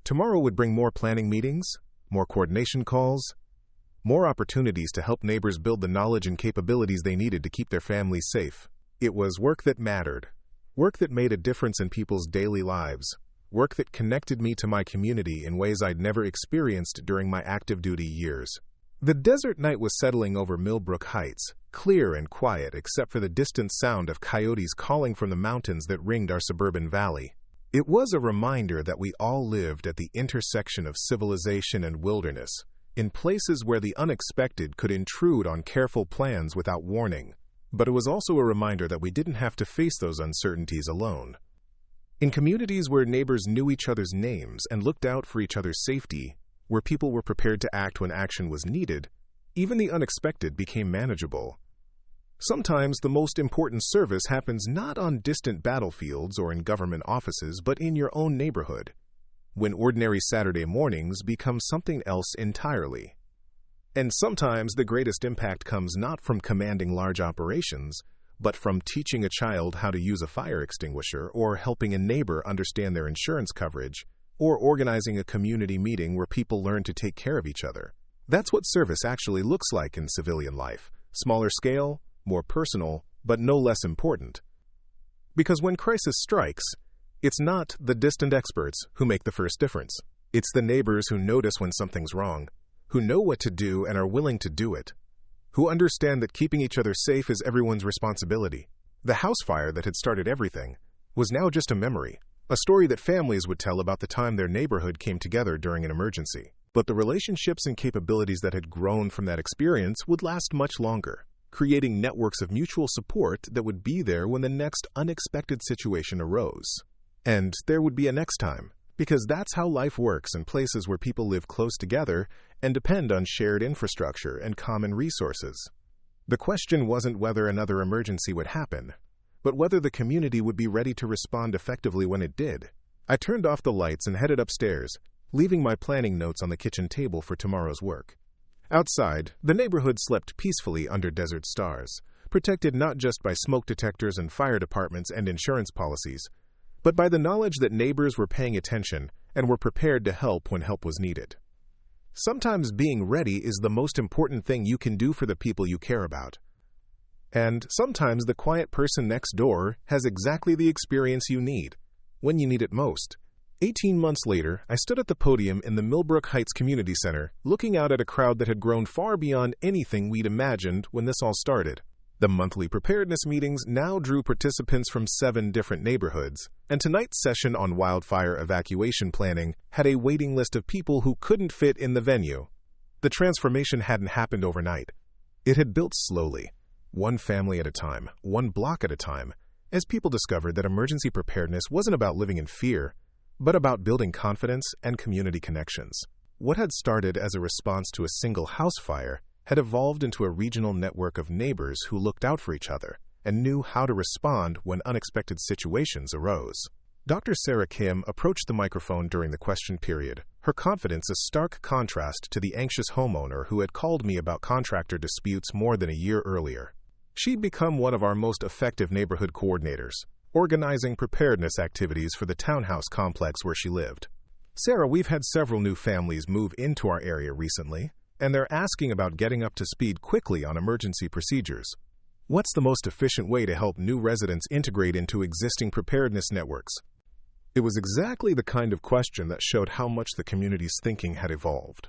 Tomorrow would bring more planning meetings, more coordination calls, more opportunities to help neighbors build the knowledge and capabilities they needed to keep their families safe. It was work that mattered, work that made a difference in people's daily lives, work that connected me to my community in ways I'd never experienced during my active duty years. The desert night was settling over Millbrook Heights, clear and quiet except for the distant sound of coyotes calling from the mountains that ringed our suburban valley. It was a reminder that we all lived at the intersection of civilization and wilderness, in places where the unexpected could intrude on careful plans without warning. But it was also a reminder that we didn't have to face those uncertainties alone. In communities where neighbors knew each other's names and looked out for each other's safety, where people were prepared to act when action was needed, even the unexpected became manageable. Sometimes the most important service happens not on distant battlefields or in government offices, but in your own neighborhood, when ordinary Saturday mornings become something else entirely. And sometimes the greatest impact comes not from commanding large operations, but from teaching a child how to use a fire extinguisher, or helping a neighbor understand their insurance coverage, or organizing a community meeting where people learn to take care of each other. That's what service actually looks like in civilian life. Smaller scale, more personal, but no less important. Because when crisis strikes, it's not the distant experts who make the first difference. It's the neighbors who notice when something's wrong, who know what to do and are willing to do it, who understand that keeping each other safe is everyone's responsibility. The house fire that had started everything was now just a memory, a story that families would tell about the time their neighborhood came together during an emergency. But the relationships and capabilities that had grown from that experience would last much longer, creating networks of mutual support that would be there when the next unexpected situation arose. And there would be a next time, because that's how life works in places where people live close together and depend on shared infrastructure and common resources. The question wasn't whether another emergency would happen, but whether the community would be ready to respond effectively when it did. I turned off the lights and headed upstairs, leaving my planning notes on the kitchen table for tomorrow's work. Outside, the neighborhood slept peacefully under desert stars, protected not just by smoke detectors and fire departments and insurance policies, but by the knowledge that neighbors were paying attention and were prepared to help when help was needed. Sometimes being ready is the most important thing you can do for the people you care about. And sometimes the quiet person next door has exactly the experience you need, when you need it most. 18 months later, I stood at the podium in the Millbrook Heights Community Center, looking out at a crowd that had grown far beyond anything we'd imagined when this all started. The monthly preparedness meetings now drew participants from 7 different neighborhoods, and tonight's session on wildfire evacuation planning had a waiting list of people who couldn't fit in the venue. The transformation hadn't happened overnight. It had built slowly, one family at a time, one block at a time, as people discovered that emergency preparedness wasn't about living in fear, but about building confidence and community connections. What had started as a response to a single house fire had evolved into a regional network of neighbors who looked out for each other and knew how to respond when unexpected situations arose. Dr. Sarah Kim approached the microphone during the question period, her confidence a stark contrast to the anxious homeowner who had called me about contractor disputes more than a year earlier. She'd become one of our most effective neighborhood coordinators, organizing preparedness activities for the townhouse complex where she lived. Sarah, we've had several new families move into our area recently, and they're asking about getting up to speed quickly on emergency procedures. What's the most efficient way to help new residents integrate into existing preparedness networks? It was exactly the kind of question that showed how much the community's thinking had evolved.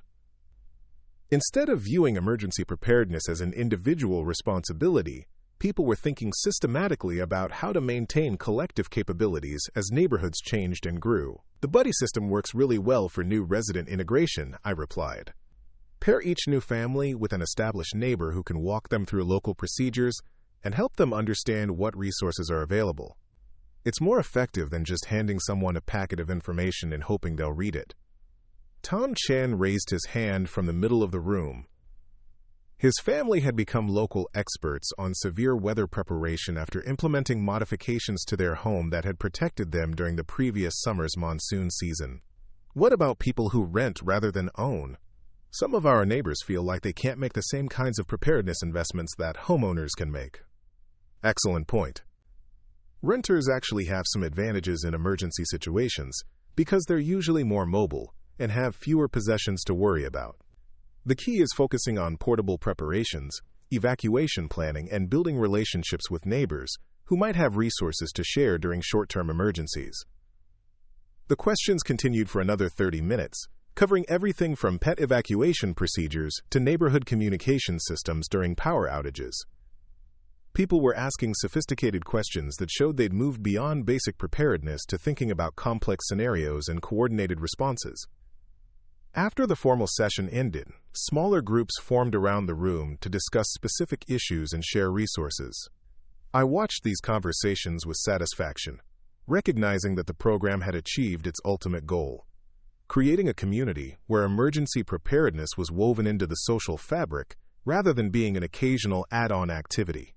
Instead of viewing emergency preparedness as an individual responsibility, people were thinking systematically about how to maintain collective capabilities as neighborhoods changed and grew. The buddy system works really well for new resident integration, I replied. Pair each new family with an established neighbor who can walk them through local procedures and help them understand what resources are available. It's more effective than just handing someone a packet of information and hoping they'll read it. Tom Chan raised his hand from the middle of the room. His family had become local experts on severe weather preparation after implementing modifications to their home that had protected them during the previous summer's monsoon season. What about people who rent rather than own? Some of our neighbors feel like they can't make the same kinds of preparedness investments that homeowners can make. Excellent point. Renters actually have some advantages in emergency situations because they're usually more mobile and have fewer possessions to worry about. The key is focusing on portable preparations, evacuation planning, and building relationships with neighbors who might have resources to share during short-term emergencies. The questions continued for another 30 minutes, covering everything from pet evacuation procedures to neighborhood communication systems during power outages. People were asking sophisticated questions that showed they'd moved beyond basic preparedness to thinking about complex scenarios and coordinated responses. After the formal session ended, smaller groups formed around the room to discuss specific issues and share resources. I watched these conversations with satisfaction, recognizing that the program had achieved its ultimate goal, creating a community where emergency preparedness was woven into the social fabric rather than being an occasional add-on activity.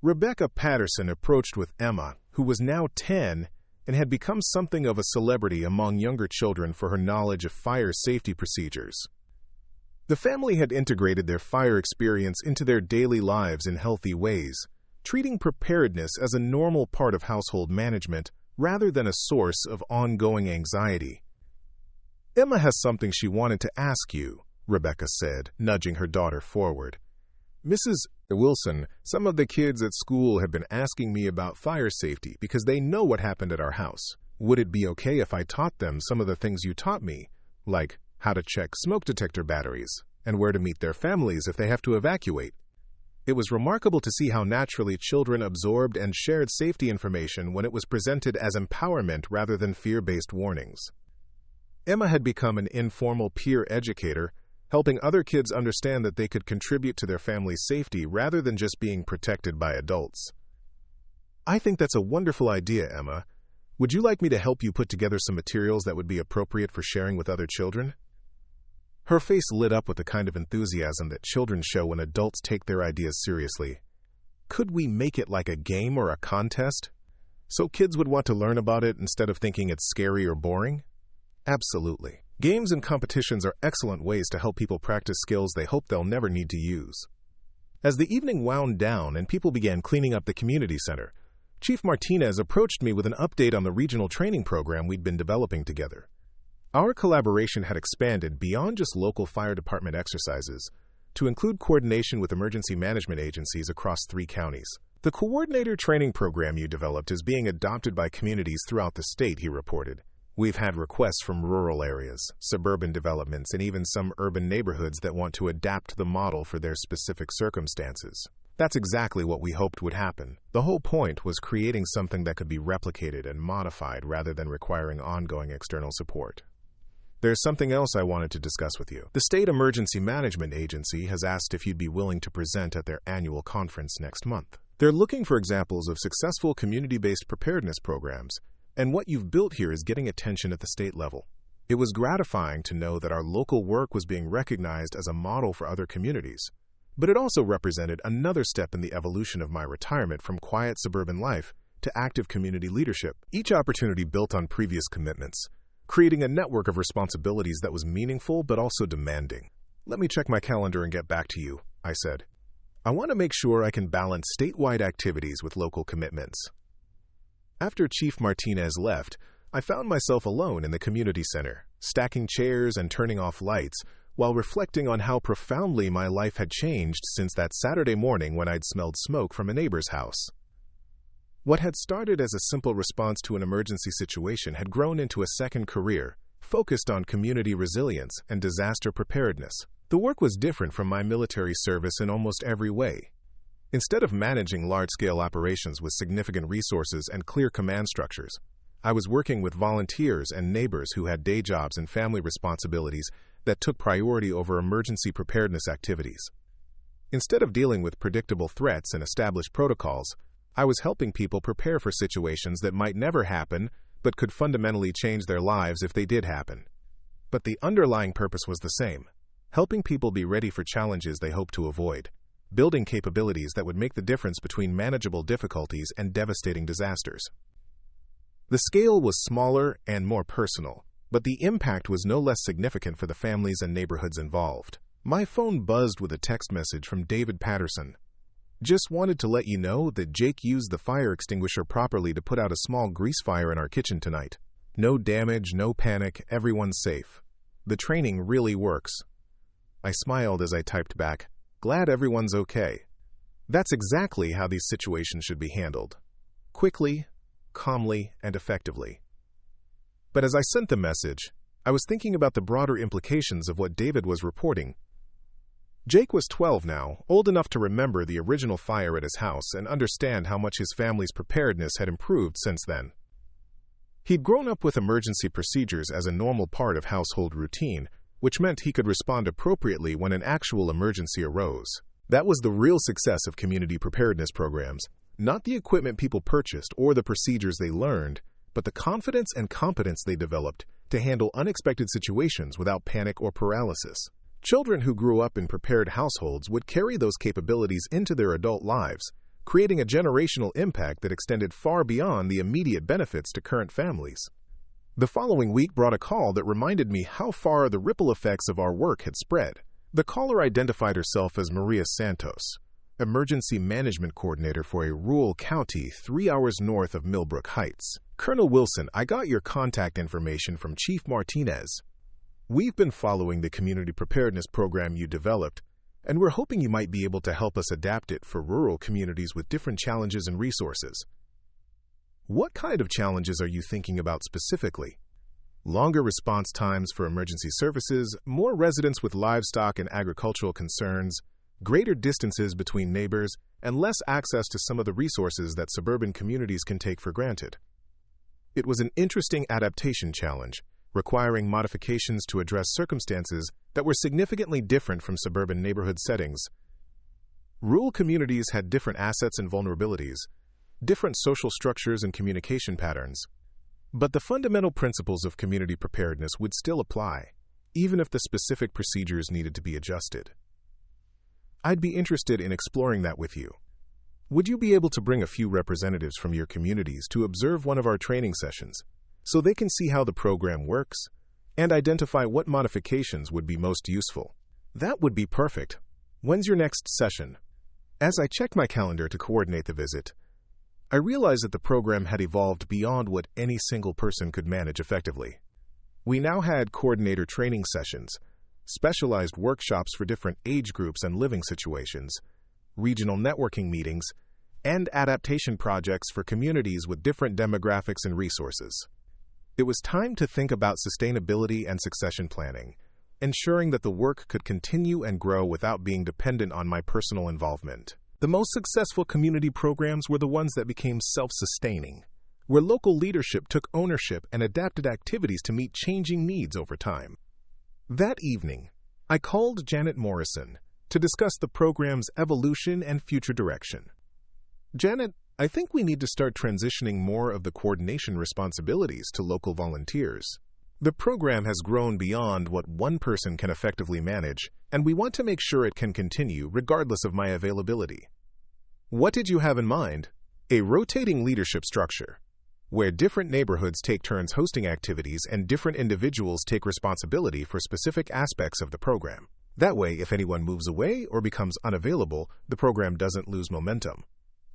Rebecca Patterson approached with Emma, who was now 10 and had become something of a celebrity among younger children for her knowledge of fire safety procedures. The family had integrated their fire experience into their daily lives in healthy ways, treating preparedness as a normal part of household management rather than a source of ongoing anxiety. Emma has something she wanted to ask you, Rebecca said, nudging her daughter forward. Mrs. Wilson, some of the kids at school have been asking me about fire safety because they know what happened at our house. Would it be okay if I taught them some of the things you taught me, like how to check smoke detector batteries and where to meet their families if they have to evacuate? It was remarkable to see how naturally children absorbed and shared safety information when it was presented as empowerment rather than fear-based warnings. Emma had become an informal peer educator, helping other kids understand that they could contribute to their family's safety rather than just being protected by adults. I think that's a wonderful idea, Emma. Would you like me to help you put together some materials that would be appropriate for sharing with other children? Her face lit up with the kind of enthusiasm that children show when adults take their ideas seriously. Could we make it like a game or a contest? So kids would want to learn about it instead of thinking it's scary or boring? Absolutely. Games and competitions are excellent ways to help people practice skills they hope they'll never need to use. As the evening wound down and people began cleaning up the community center, Chief Martinez approached me with an update on the regional training program we'd been developing together. Our collaboration had expanded beyond just local fire department exercises to include coordination with emergency management agencies across 3 counties. The coordinator training program you developed is being adopted by communities throughout the state, he reported. We've had requests from rural areas, suburban developments, and even some urban neighborhoods that want to adapt the model for their specific circumstances. That's exactly what we hoped would happen. The whole point was creating something that could be replicated and modified rather than requiring ongoing external support. There's something else I wanted to discuss with you. The State Emergency Management Agency has asked if you'd be willing to present at their annual conference next month. They're looking for examples of successful community-based preparedness programs, and what you've built here is getting attention at the state level. It was gratifying to know that our local work was being recognized as a model for other communities, but it also represented another step in the evolution of my retirement from quiet suburban life to active community leadership. Each opportunity built on previous commitments, creating a network of responsibilities that was meaningful but also demanding. Let me check my calendar and get back to you, I said. I want to make sure I can balance statewide activities with local commitments. After Chief Martinez left, I found myself alone in the community center, stacking chairs and turning off lights, while reflecting on how profoundly my life had changed since that Saturday morning when I'd smelled smoke from a neighbor's house. What had started as a simple response to an emergency situation had grown into a second career, focused on community resilience and disaster preparedness. The work was different from my military service in almost every way. Instead of managing large-scale operations with significant resources and clear command structures, I was working with volunteers and neighbors who had day jobs and family responsibilities that took priority over emergency preparedness activities. Instead of dealing with predictable threats and established protocols, I was helping people prepare for situations that might never happen but could fundamentally change their lives if they did happen. But the underlying purpose was the same: helping people be ready for challenges they hope to avoid, building capabilities that would make the difference between manageable difficulties and devastating disasters. The scale was smaller and more personal, but the impact was no less significant for the families and neighborhoods involved. My phone buzzed with a text message from David Patterson. Just wanted to let you know that Jake used the fire extinguisher properly to put out a small grease fire in our kitchen tonight. No damage, no panic, everyone's safe. The training really works. I smiled as I typed back, glad everyone's okay. That's exactly how these situations should be handled. Quickly, calmly, and effectively. But as I sent the message, I was thinking about the broader implications of what David was reporting. Jake was 12 now, old enough to remember the original fire at his house and understand how much his family's preparedness had improved since then. He'd grown up with emergency procedures as a normal part of household routine, which meant he could respond appropriately when an actual emergency arose. That was the real success of community preparedness programs, not the equipment people purchased or the procedures they learned, but the confidence and competence they developed to handle unexpected situations without panic or paralysis. Children who grew up in prepared households would carry those capabilities into their adult lives, creating a generational impact that extended far beyond the immediate benefits to current families. The following week brought a call that reminded me how far the ripple effects of our work had spread. The caller identified herself as Maria Santos, Emergency Management Coordinator for a rural county 3 hours north of Millbrook Heights. Colonel Wilson, I got your contact information from Chief Martinez. We've been following the community preparedness program you developed, and we're hoping you might be able to help us adapt it for rural communities with different challenges and resources. What kind of challenges are you thinking about specifically? Longer response times for emergency services, more residents with livestock and agricultural concerns, greater distances between neighbors, and less access to some of the resources that suburban communities can take for granted. It was an interesting adaptation challenge, requiring modifications to address circumstances that were significantly different from suburban neighborhood settings. Rural communities had different assets and vulnerabilities, different social structures and communication patterns. But the fundamental principles of community preparedness would still apply, even if the specific procedures needed to be adjusted. I'd be interested in exploring that with you. Would you be able to bring a few representatives from your communities to observe one of our training sessions so they can see how the program works and identify what modifications would be most useful? That would be perfect. When's your next session? As I checked my calendar to coordinate the visit, I realized that the program had evolved beyond what any single person could manage effectively. We now had coordinator training sessions, specialized workshops for different age groups and living situations, regional networking meetings, and adaptation projects for communities with different demographics and resources. It was time to think about sustainability and succession planning, ensuring that the work could continue and grow without being dependent on my personal involvement. The most successful community programs were the ones that became self-sustaining, where local leadership took ownership and adapted activities to meet changing needs over time. That evening, I called Janet Morrison to discuss the program's evolution and future direction. Janet, I think we need to start transitioning more of the coordination responsibilities to local volunteers. The program has grown beyond what one person can effectively manage, and we want to make sure it can continue regardless of my availability. What did you have in mind? A rotating leadership structure, where different neighborhoods take turns hosting activities and different individuals take responsibility for specific aspects of the program. That way, if anyone moves away or becomes unavailable, the program doesn't lose momentum.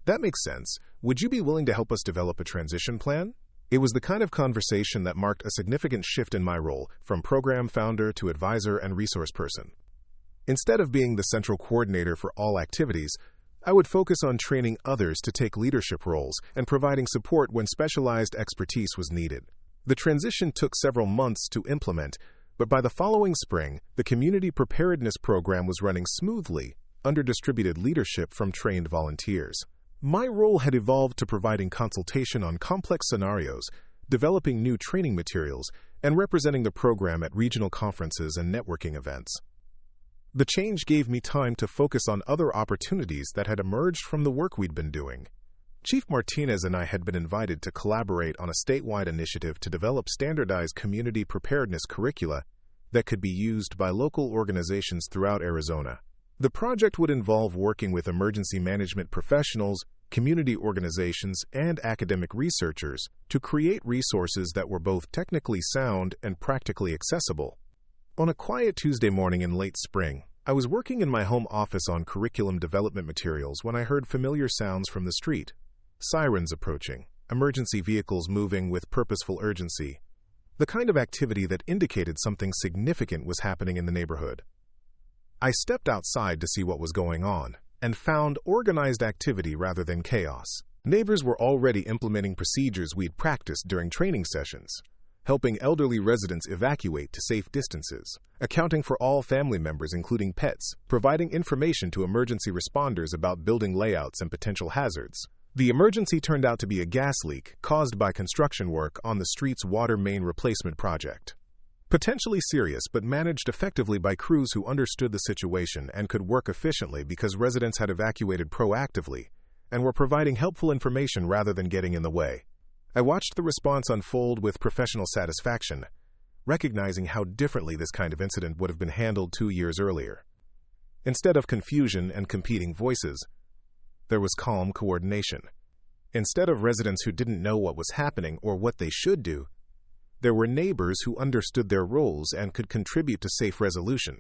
That makes sense. Would you be willing to help us develop a transition plan? It was the kind of conversation that marked a significant shift in my role from program founder to advisor and resource person. Instead of being the central coordinator for all activities, I would focus on training others to take leadership roles and providing support when specialized expertise was needed. The transition took several months to implement, but by the following spring, the community preparedness program was running smoothly under distributed leadership from trained volunteers. My role had evolved to providing consultation on complex scenarios, developing new training materials, and representing the program at regional conferences and networking events. The change gave me time to focus on other opportunities that had emerged from the work we'd been doing. Chief Martinez and I had been invited to collaborate on a statewide initiative to develop standardized community preparedness curricula that could be used by local organizations throughout Arizona. The project would involve working with emergency management professionals, community organizations, and academic researchers to create resources that were both technically sound and practically accessible. On a quiet Tuesday morning in late spring, I was working in my home office on curriculum development materials when I heard familiar sounds from the street. Sirens approaching, emergency vehicles moving with purposeful urgency. The kind of activity that indicated something significant was happening in the neighborhood. I stepped outside to see what was going on, and found organized activity rather than chaos. Neighbors were already implementing procedures we'd practiced during training sessions, helping elderly residents evacuate to safe distances, accounting for all family members including pets, providing information to emergency responders about building layouts and potential hazards. The emergency turned out to be a gas leak caused by construction work on the street's water main replacement project. Potentially serious, but managed effectively by crews who understood the situation and could work efficiently because residents had evacuated proactively and were providing helpful information rather than getting in the way. I watched the response unfold with professional satisfaction, recognizing how differently this kind of incident would have been handled 2 years earlier. Instead of confusion and competing voices, there was calm coordination. Instead of residents who didn't know what was happening or what they should do, there were neighbors who understood their roles and could contribute to safe resolution.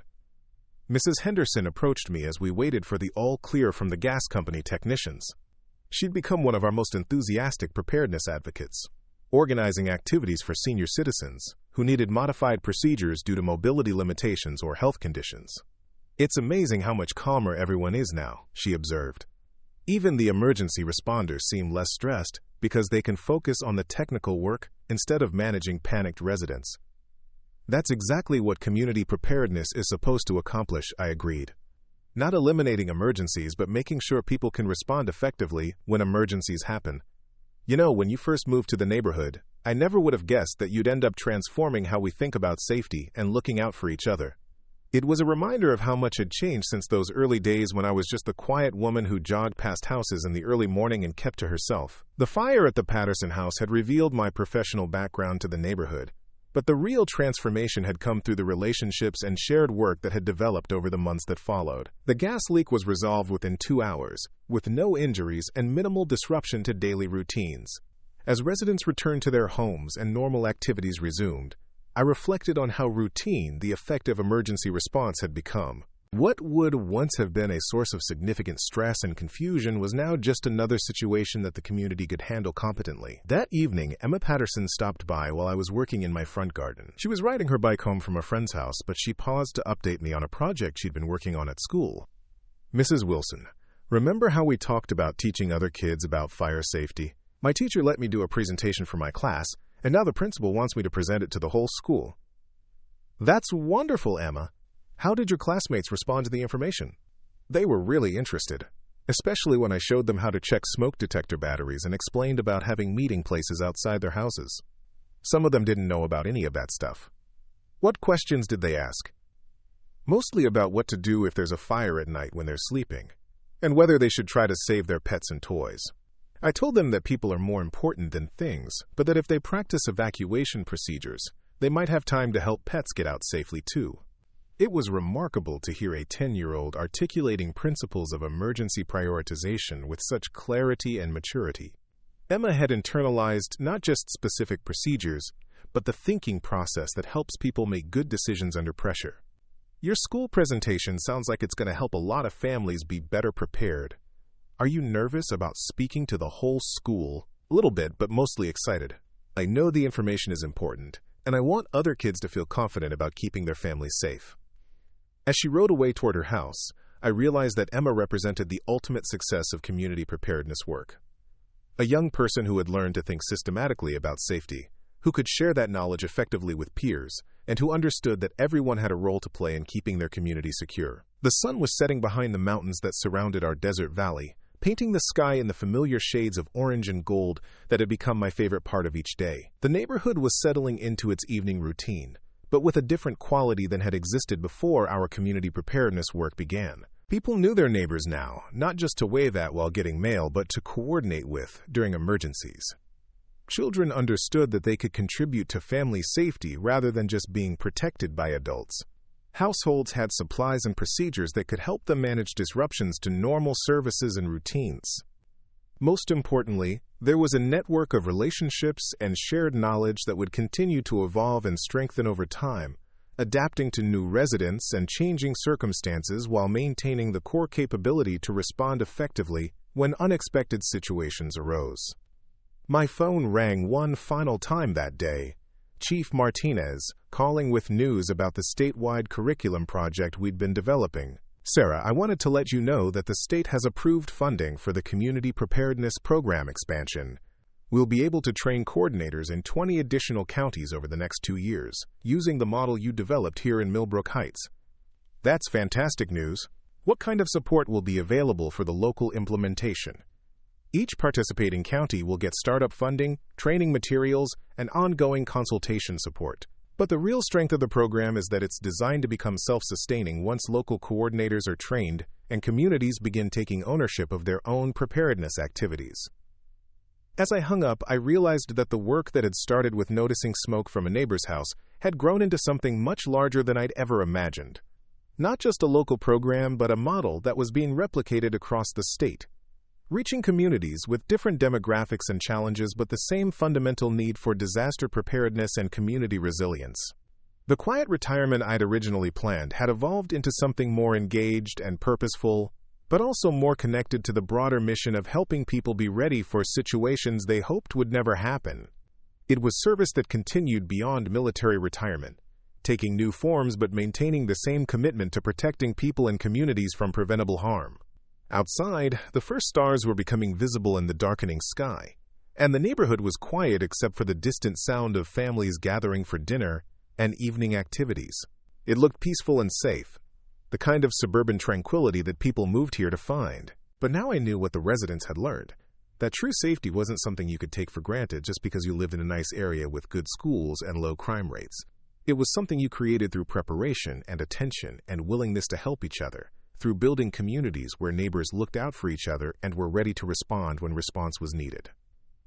Mrs. Henderson approached me as we waited for the all-clear from the gas company technicians. She'd become one of our most enthusiastic preparedness advocates, organizing activities for senior citizens who needed modified procedures due to mobility limitations or health conditions. "It's amazing how much calmer everyone is now," she observed. Even the emergency responders seem less stressed because they can focus on the technical work instead of managing panicked residents. That's exactly what community preparedness is supposed to accomplish, I agreed. Not eliminating emergencies, but making sure people can respond effectively when emergencies happen. You know, when you first moved to the neighborhood, I never would have guessed that you'd end up transforming how we think about safety and looking out for each other. It was a reminder of how much had changed since those early days when I was just the quiet woman who jogged past houses in the early morning and kept to herself. The fire at the Patterson house had revealed my professional background to the neighborhood, But the real transformation had come through the relationships and shared work that had developed over the months that followed. The gas leak was resolved within 2 hours, with no injuries and minimal disruption to daily routines. As residents returned to their homes and normal activities resumed, I reflected on how routine the effective emergency response had become. What would once have been a source of significant stress and confusion was now just another situation that the community could handle competently. That evening, Emma Patterson stopped by while I was working in my front garden. She was riding her bike home from a friend's house, but she paused to update me on a project she'd been working on at school. "Mrs. Wilson, remember how we talked about teaching other kids about fire safety? My teacher let me do a presentation for my class, and now the principal wants me to present it to the whole school." "That's wonderful, Emma. How did your classmates respond to the information?" "They were really interested, especially when I showed them how to check smoke detector batteries and explained about having meeting places outside their houses. Some of them didn't know about any of that stuff." "What questions did they ask?" "Mostly about what to do if there's a fire at night when they're sleeping, and whether they should try to save their pets and toys. I told them that people are more important than things, but that if they practice evacuation procedures, they might have time to help pets get out safely too." It was remarkable to hear a 10-year-old articulating principles of emergency prioritization with such clarity and maturity. Emma had internalized not just specific procedures, but the thinking process that helps people make good decisions under pressure. "Your school presentation sounds like it's going to help a lot of families be better prepared. Are you nervous about speaking to the whole school?" "A little bit, but mostly excited. I know the information is important, and I want other kids to feel confident about keeping their families safe." As she rode away toward her house, I realized that Emma represented the ultimate success of community preparedness work. A young person who had learned to think systematically about safety, who could share that knowledge effectively with peers, and who understood that everyone had a role to play in keeping their community secure. The sun was setting behind the mountains that surrounded our desert valley, painting the sky in the familiar shades of orange and gold that had become my favorite part of each day. The neighborhood was settling into its evening routine, but with a different quality than had existed before our community preparedness work began. People knew their neighbors now, not just to wave at while getting mail, but to coordinate with during emergencies. Children understood that they could contribute to family safety rather than just being protected by adults. Households had supplies and procedures that could help them manage disruptions to normal services and routines. Most importantly, there was a network of relationships and shared knowledge that would continue to evolve and strengthen over time, adapting to new residents and changing circumstances while maintaining the core capability to respond effectively when unexpected situations arose. My phone rang one final time that day. Chief Martinez, calling with news about the statewide curriculum project we'd been developing. "Sarah, I wanted to let you know that the state has approved funding for the Community Preparedness Program expansion. We'll be able to train coordinators in 20 additional counties over the next 2 years, using the model you developed here in Millbrook Heights." "That's fantastic news. What kind of support will be available for the local implementation?" "Each participating county will get startup funding, training materials, and ongoing consultation support. But the real strength of the program is that it's designed to become self-sustaining once local coordinators are trained and communities begin taking ownership of their own preparedness activities." As I hung up, I realized that the work that had started with noticing smoke from a neighbor's house had grown into something much larger than I'd ever imagined. Not just a local program, but a model that was being replicated across the state, reaching communities with different demographics and challenges but the same fundamental need for disaster preparedness and community resilience. The quiet retirement I'd originally planned had evolved into something more engaged and purposeful, but also more connected to the broader mission of helping people be ready for situations they hoped would never happen. It was service that continued beyond military retirement, taking new forms but maintaining the same commitment to protecting people and communities from preventable harm. Outside, the first stars were becoming visible in the darkening sky, and the neighborhood was quiet except for the distant sound of families gathering for dinner and evening activities. It looked peaceful and safe, the kind of suburban tranquility that people moved here to find. But now I knew what the residents had learned, that true safety wasn't something you could take for granted just because you lived in a nice area with good schools and low crime rates. It was something you created through preparation and attention and willingness to help each other, through building communities where neighbors looked out for each other and were ready to respond when response was needed.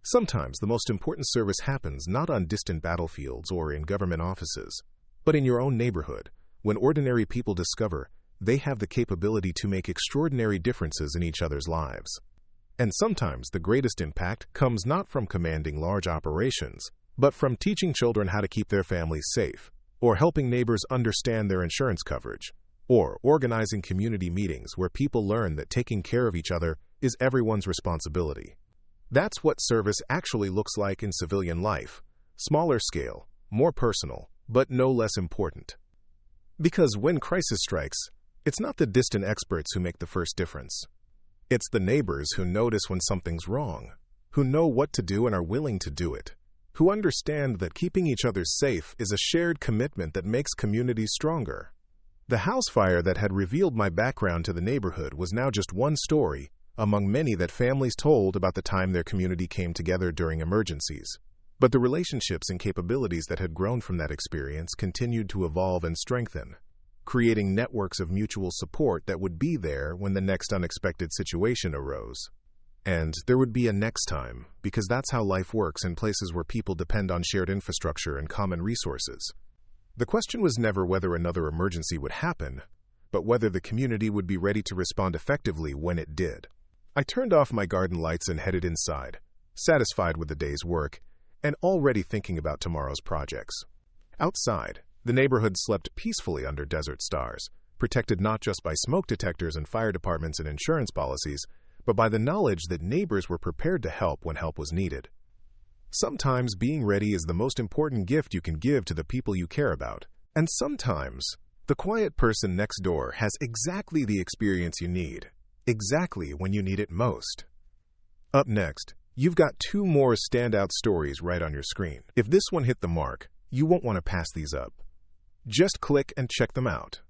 Sometimes the most important service happens not on distant battlefields or in government offices, but in your own neighborhood, when ordinary people discover they have the capability to make extraordinary differences in each other's lives. And sometimes the greatest impact comes not from commanding large operations, but from teaching children how to keep their families safe, or helping neighbors understand their insurance coverage, or organizing community meetings where people learn that taking care of each other is everyone's responsibility. That's what service actually looks like in civilian life: smaller scale, more personal, but no less important. Because when crisis strikes, it's not the distant experts who make the first difference. It's the neighbors who notice when something's wrong, who know what to do and are willing to do it, who understand that keeping each other safe is a shared commitment that makes communities stronger. The house fire that had revealed my background to the neighborhood was now just one story among many that families told about the time their community came together during emergencies. But the relationships and capabilities that had grown from that experience continued to evolve and strengthen, creating networks of mutual support that would be there when the next unexpected situation arose. And there would be a next time, because that's how life works in places where people depend on shared infrastructure and common resources. The question was never whether another emergency would happen, but whether the community would be ready to respond effectively when it did. I turned off my garden lights and headed inside, satisfied with the day's work, and already thinking about tomorrow's projects. Outside, the neighborhood slept peacefully under desert stars, protected not just by smoke detectors and fire departments and insurance policies, but by the knowledge that neighbors were prepared to help when help was needed. Sometimes being ready is the most important gift you can give to the people you care about, and sometimes the quiet person next door has exactly the experience you need, exactly when you need it most. Up next, you've got two more standout stories right on your screen. If this one hit the mark, you won't want to pass these up. Just click and check them out.